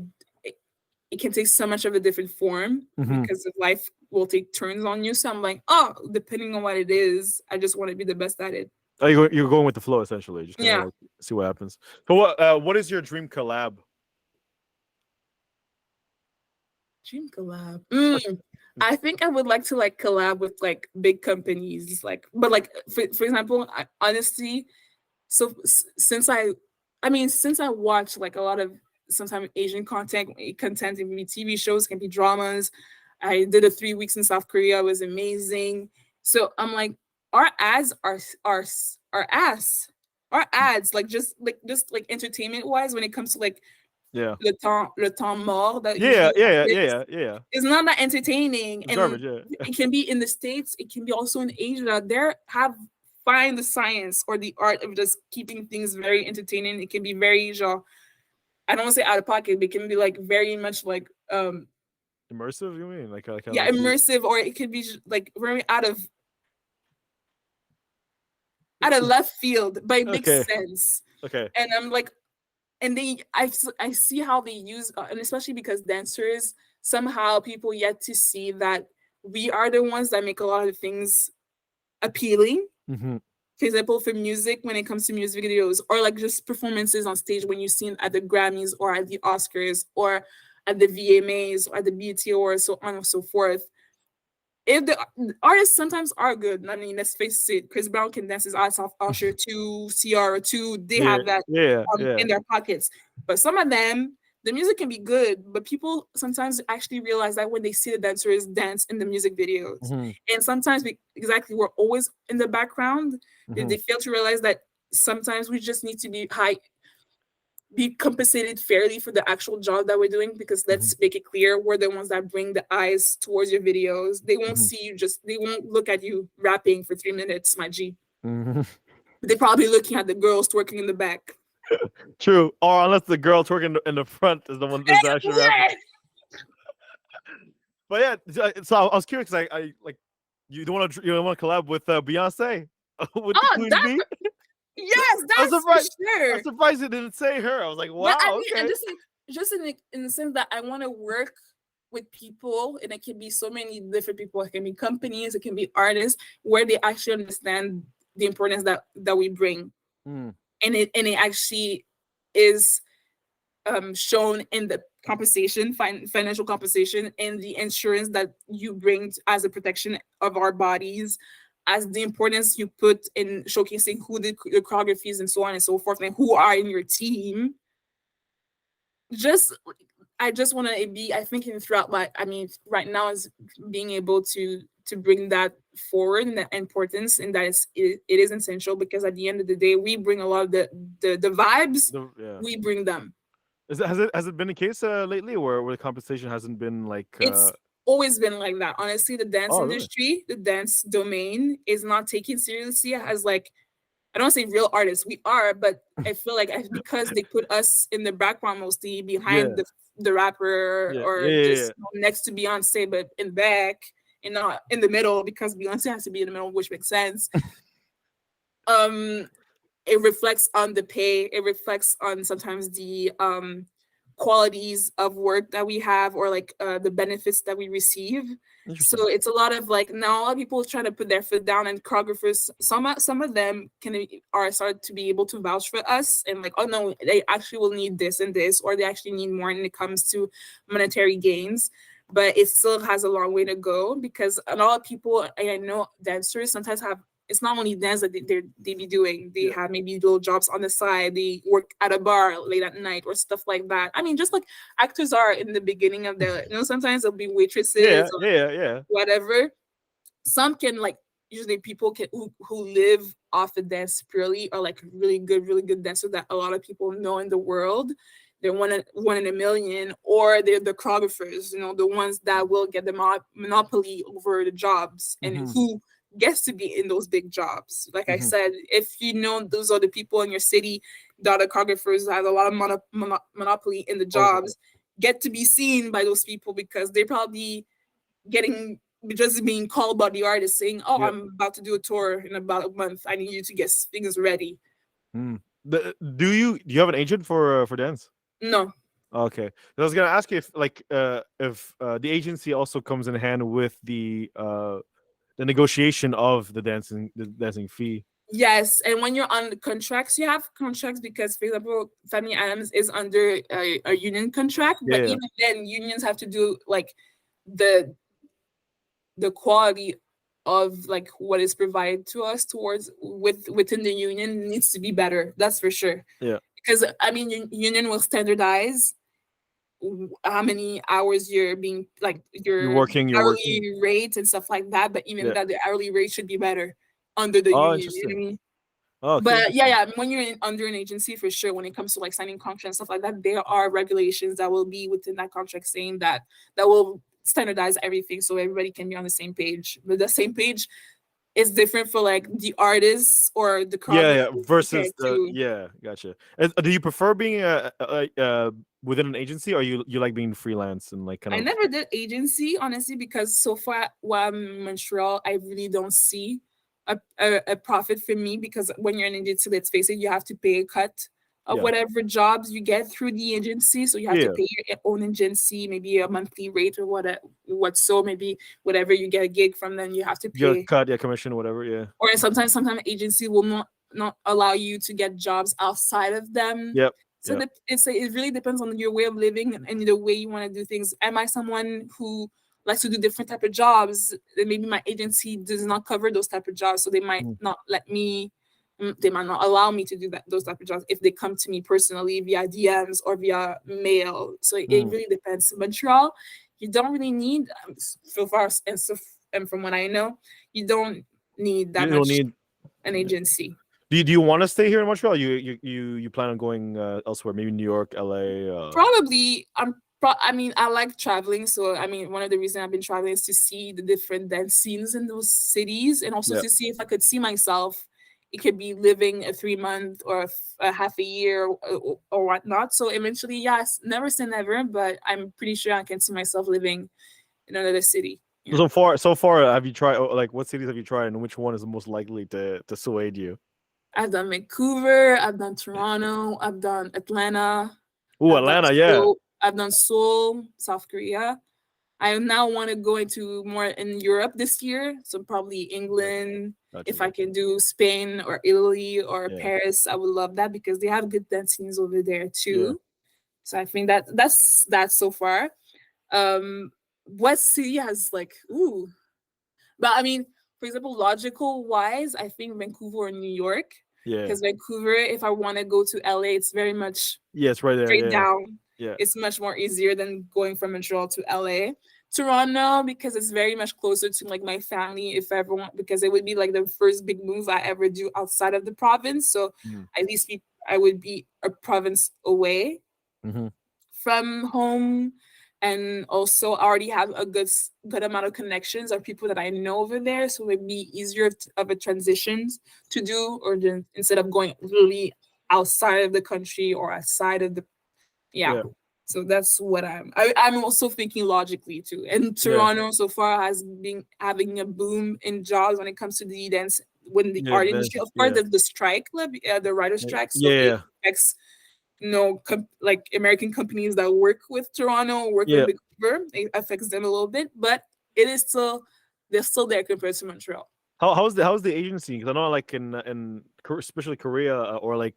it can take so much of a different form, Hmm. because of life will take turns on you. So I'm like, oh, depending on what it is, I just want to be the best at it. Oh, you're going with the flow essentially, just kind of Yeah. like see what happens. So what is your dream collab? Dream collab. Like, I think I would like to like collab with like big companies, like, but like for example, honestly, so since I watch like a lot of sometimes Asian content, it can be TV shows, can be dramas. I did a 3 weeks in South Korea, it was amazing. So I'm like, our ads are ass. Our ads, like just like entertainment wise, when it comes to like Yeah. le temps mort that Yeah, usually yeah, yeah, yeah, happens, yeah, yeah. it's not that entertaining. It's And garbage, yeah. it can be in the States, it can be also in Asia. There have find the science or the art of just keeping things very entertaining. It can be very genre, I don't want to say out of pocket, but it can be like very much like Immersive, you mean? Like yeah, like immersive, or it could be like very out of left field, but it makes okay. sense. Okay. And I'm like, and I see how they use, and especially because dancers, somehow people yet to see that we are the ones that make a lot of things appealing. Mm-hmm. For example, for music, when it comes to music videos, or like just performances on stage, when you see it at the Grammys or at the Oscars or at the VMAs or at the BET or so on and so forth. If the artists sometimes are good, I mean, let's face it, Chris Brown can dance his ass off, Usher too, Ciara too, they Yeah, have that yeah, yeah. in their pockets. But some of them, the music can be good, but people sometimes actually realize that when they see the dancers dance in the music videos. Mm-hmm. And sometimes exactly, we're always in the background. Mm-hmm. They fail to realize that sometimes we just need to be compensated fairly for the actual job that we're doing, because Mm-hmm. let's make it clear, we're the ones that bring the eyes towards your videos. They won't Mm-hmm. see you, they won't look at you rapping for 3 minutes, my G. Mm-hmm. They're probably looking at the girls twerking in the back. True. Or unless the girl twerking in the front is the one that's actually rapping. But yeah, so I was curious because I like you don't want to collab with Beyonce with the Oh, Queen that Bee. yes, I'm that's for surprised. I'm sure. surprised you didn't say her. I was like, But I wow, mean, okay. and just in the sense that I want to work with people, and it can be so many different people. It can be companies, it can be artists, where they actually understand the importance that we bring, Mm, and it actually is shown in the compensation, financial compensation, and the insurance that you bring as a protection of our bodies, as the importance you put in showcasing who the choreographies and so on and so forth, and who are in your team. Just I just want to be, I think, in throughout my, I mean, right now is being able to bring that forward, and that importance, and that it is essential, because at the end of the day, we bring a lot of the vibes, yeah. we bring them. Has it been the case lately where the compensation hasn't been like? It's always been like that. Honestly, the dance Oh, really? industry, the dance domain is not taken seriously as like, I don't say real artists. We are, but I feel like because they put us in the background, mostly behind Yeah. the rapper, Yeah. or Yeah. Yeah. Yeah. just next to Beyonce, but in back and not in the middle, because Beyonce has to be in the middle, which makes sense. Um, it reflects on the pay. It reflects on sometimes the qualities of work that we have, or like the benefits that we receive. Interesting. So it's a lot of like, now a lot of people trying to put their foot down, and choreographers, some of them are started to be able to vouch for us, and like, oh no, they actually will need this and this, or they actually need more when it comes to monetary gains. But it still has a long way to go, because a lot of people, I know dancers sometimes have, it's not only dance that they be doing. They Yeah. have maybe little jobs on the side. They work at a bar late at night or stuff like that. I mean, just like actors are in the beginning of their, sometimes they'll be waitresses Yeah. or Yeah. Yeah. whatever. Some can like, usually people who live off the dance purely, are like really good dancers that a lot of people know in the world. They're one in a million, or they're the choreographers, the ones that will get the monopoly over the jobs, and Mm-hmm. who gets to be in those big jobs. Like I Mm-hmm. said, if those are the people in your city that are choreographers, have a lot of monopoly in the Oh, jobs, get to be seen by those people, because they're probably getting, just being called by the artist saying, oh, yeah. I'm about to do a tour in about a month, I need you to get things ready. Mm. Do you have an agent for dance? No. Okay. I was gonna ask you if the agency also comes in hand with the negotiation of the dancing fee. Yes, and when you're on the contracts, you have contracts, because, for example, Family Adams is under a union contract, Yeah. but Yeah. even then, unions have to do like the the quality of like what is provided to us within the union needs to be better. That's for sure. Yeah. Because I mean, union will standardize how many hours you're being like You're your working. You're working. hourly rate and stuff like that. But even Yeah. that, the hourly rate should be better under the Oh, union. You know what interesting. I mean? Oh, okay, But yeah, interesting. yeah, when you're under an agency, for sure, when it comes to like signing contracts and stuff like that, there are regulations that will be within that contract saying that will standardize everything so everybody can be on the same page. But the same page is different for like the artists or the Yeah, choreographers yeah. compared Versus the to. yeah, gotcha. Do you prefer being within an agency, or you like being freelance and like kind I of? never did agency, honestly, because so far while I'm in Montreal, I really don't see a profit for me, because when you're an agency, let's face it, you have to pay a cut of Yeah, whatever jobs you get through the agency. So you have to yeah. pay your own agency, maybe a monthly rate or so maybe whatever you get a gig from them, you have to You got a pay. cut, yeah, commission, whatever. Yeah. Or sometimes agency will not allow you to get jobs outside of them. Yep. So Yep. it really depends on your way of living and the way you want to do things. Am I someone who likes to do different type of jobs? Then maybe my agency does not cover those type of jobs, so they might Mm, not let me. They might not allow me to do those type of jobs if they come to me personally via DMs or via mail. So it mm. really depends. Montreal, you don't really need so far and from what I know, you don't need that You don't much need. an agency. Do you want to stay here in Montreal? You plan on going elsewhere? Maybe New York, LA. Probably, I mean, I like traveling, so I mean, one of the reasons I've been traveling is to see the different dance scenes in those cities, and also Yeah. to see if I could see myself. It could be living a 3 month or a half a year or whatnot. So eventually, yes, never say never, but I'm pretty sure I can see myself living in another city. Yeah. So far, have you tried? Like, what cities have you tried, and which one is the most likely to sway you? I've done Vancouver, I've done Toronto, I've done Atlanta, Oh, I've done Atlanta. Yeah. Seoul, South Korea. I now want to go into more in Europe this year, so probably Gotcha. England. If I Gotcha. can do Spain or Italy or Yeah. Paris, I would love that because they have good dance scenes over there Yeah. too. So I think that's that so far. What city has like ooh, but I mean, for example, logical wise, I think Vancouver or New York. Yeah. Because Vancouver, if I want to go to LA, it's very much Yeah. It's right there. straight Yeah. down. Yeah. It's much more easier than going from Montreal to LA. Toronto, because it's very much closer to like my family, if everyone, because it would be like the first big move I ever do outside of the province. So Mm. at least I would be a province away Mm-hmm. from home, and also I already have a good amount of connections of people that I know over there, so it'd be easier of a transitions to do, or instead of going really outside of the country or outside of the yeah. Yeah. So that's what I'm also thinking logically too. And Yeah. Toronto so far has been having a boom in jobs when it comes to the dance when the Yeah. art That's industry. Of course, yeah. there's the strike, the writer strike, so it Yeah. affects like American companies that work with Toronto, work with Yeah. Vancouver. It affects them a little bit, but it is still they're still there compared to Montreal. How's the agency? Because I know like especially Korea or like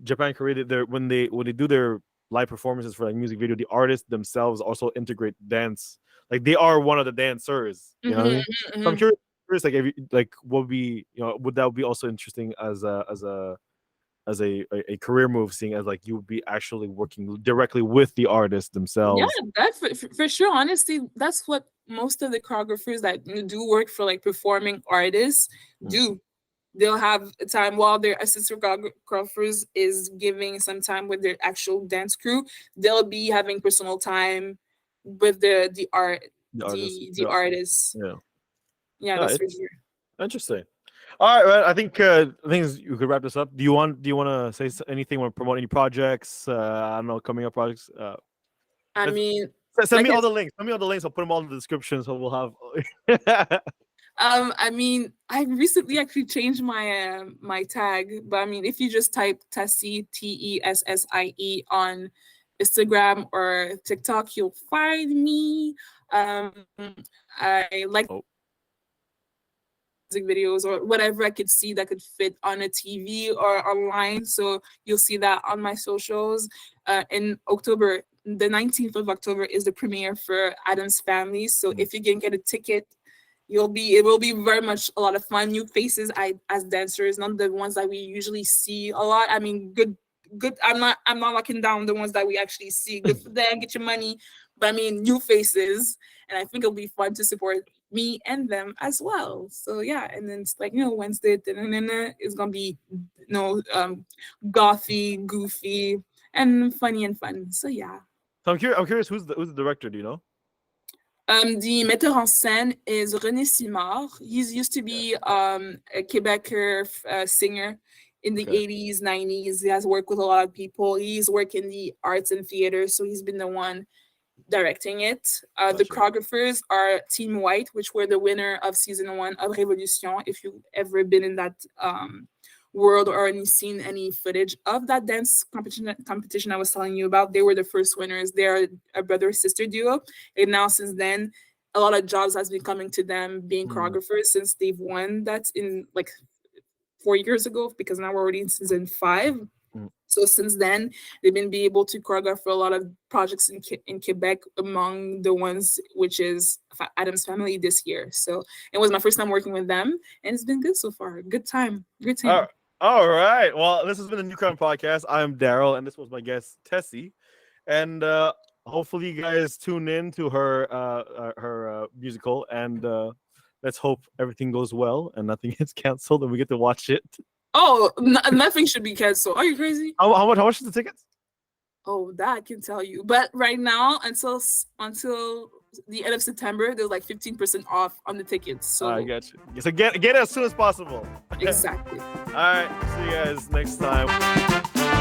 Japan, Korea, they when they do their live performances for like music video, the artists themselves also integrate dance. Like they are one of the dancers. You know what I Mm-hmm, mean? So I'm mm-hmm. curious, like if like what would be would that be also interesting as a career move, seeing as like you would be actually working directly with the artists Yeah, themselves. that for sure. Honestly, that's what most of the choreographers that do work for like performing artists Mm. do. They'll have a time while their assistant choreographers is giving some time with their actual dance crew. They'll be having personal time with The artists. the Yeah. artists. Yeah. Yeah, Yeah. that's for It's sure. interesting. All right, man. I think you could wrap this up. Do you want to say anything? Want to promote any projects? I don't know, coming up projects. I Let's, mean, send like me all the links. Send me all the links. I'll put them all in the description, so we'll have. I mean, I recently actually changed my tag, but I mean, if you just type Tessie TESSIE on Instagram or TikTok, you'll find me. I like Oh, music videos or whatever I could see that could fit on a TV or online. So you'll see that on my socials. In October, the 19th of October is the premiere for Adam's Family. So mm, if you can get a ticket it will be very much a lot of fun. New faces as dancers, not the ones that we usually see a lot. I mean, good. I'm not locking down the ones that we actually see. Good for them, get your money. But I mean, new faces, and I think it'll be fun to support me and them as well. So yeah, and then it's like, Wednesday, it's gonna be gothy, goofy, and funny and fun. So yeah. So I'm curious who's the director, do you know? The metteur en scène is René Simard. He's used to be a Quebecer singer in the 80s, 90s. He has worked with a lot of people. He's worked in the arts and theater, so he's been the one directing it. The choreographers are Team White, which were the winner of season 1 of Révolution. If you've ever been in that world or seen any footage of that dance competition I was telling you about, they were the first winners. They're a brother-sister duo, and now since then a lot of jobs has been coming to them being choreographers since they've won that in like 4 years ago, because now we're already in season 5. So since then, they've been able to choreograph for a lot of projects in Quebec, among the ones which is Adam's Family this year. So it was my first time working with them, and it's been good so far. Good time. Great time. All right. Well, this has been the NewCrown podcast. I'm Daryl, and this was my guest Tessie, and hopefully you guys tune in to her musical, and let's hope everything goes well and nothing gets canceled, and we get to watch it. Oh, nothing should be canceled. Are you crazy? How much is the tickets? Oh, that I can tell you. But right now, until the end of September, there's like 15% off on the tickets. So I got you. So get it as soon as possible. Exactly. All right. See you guys next time.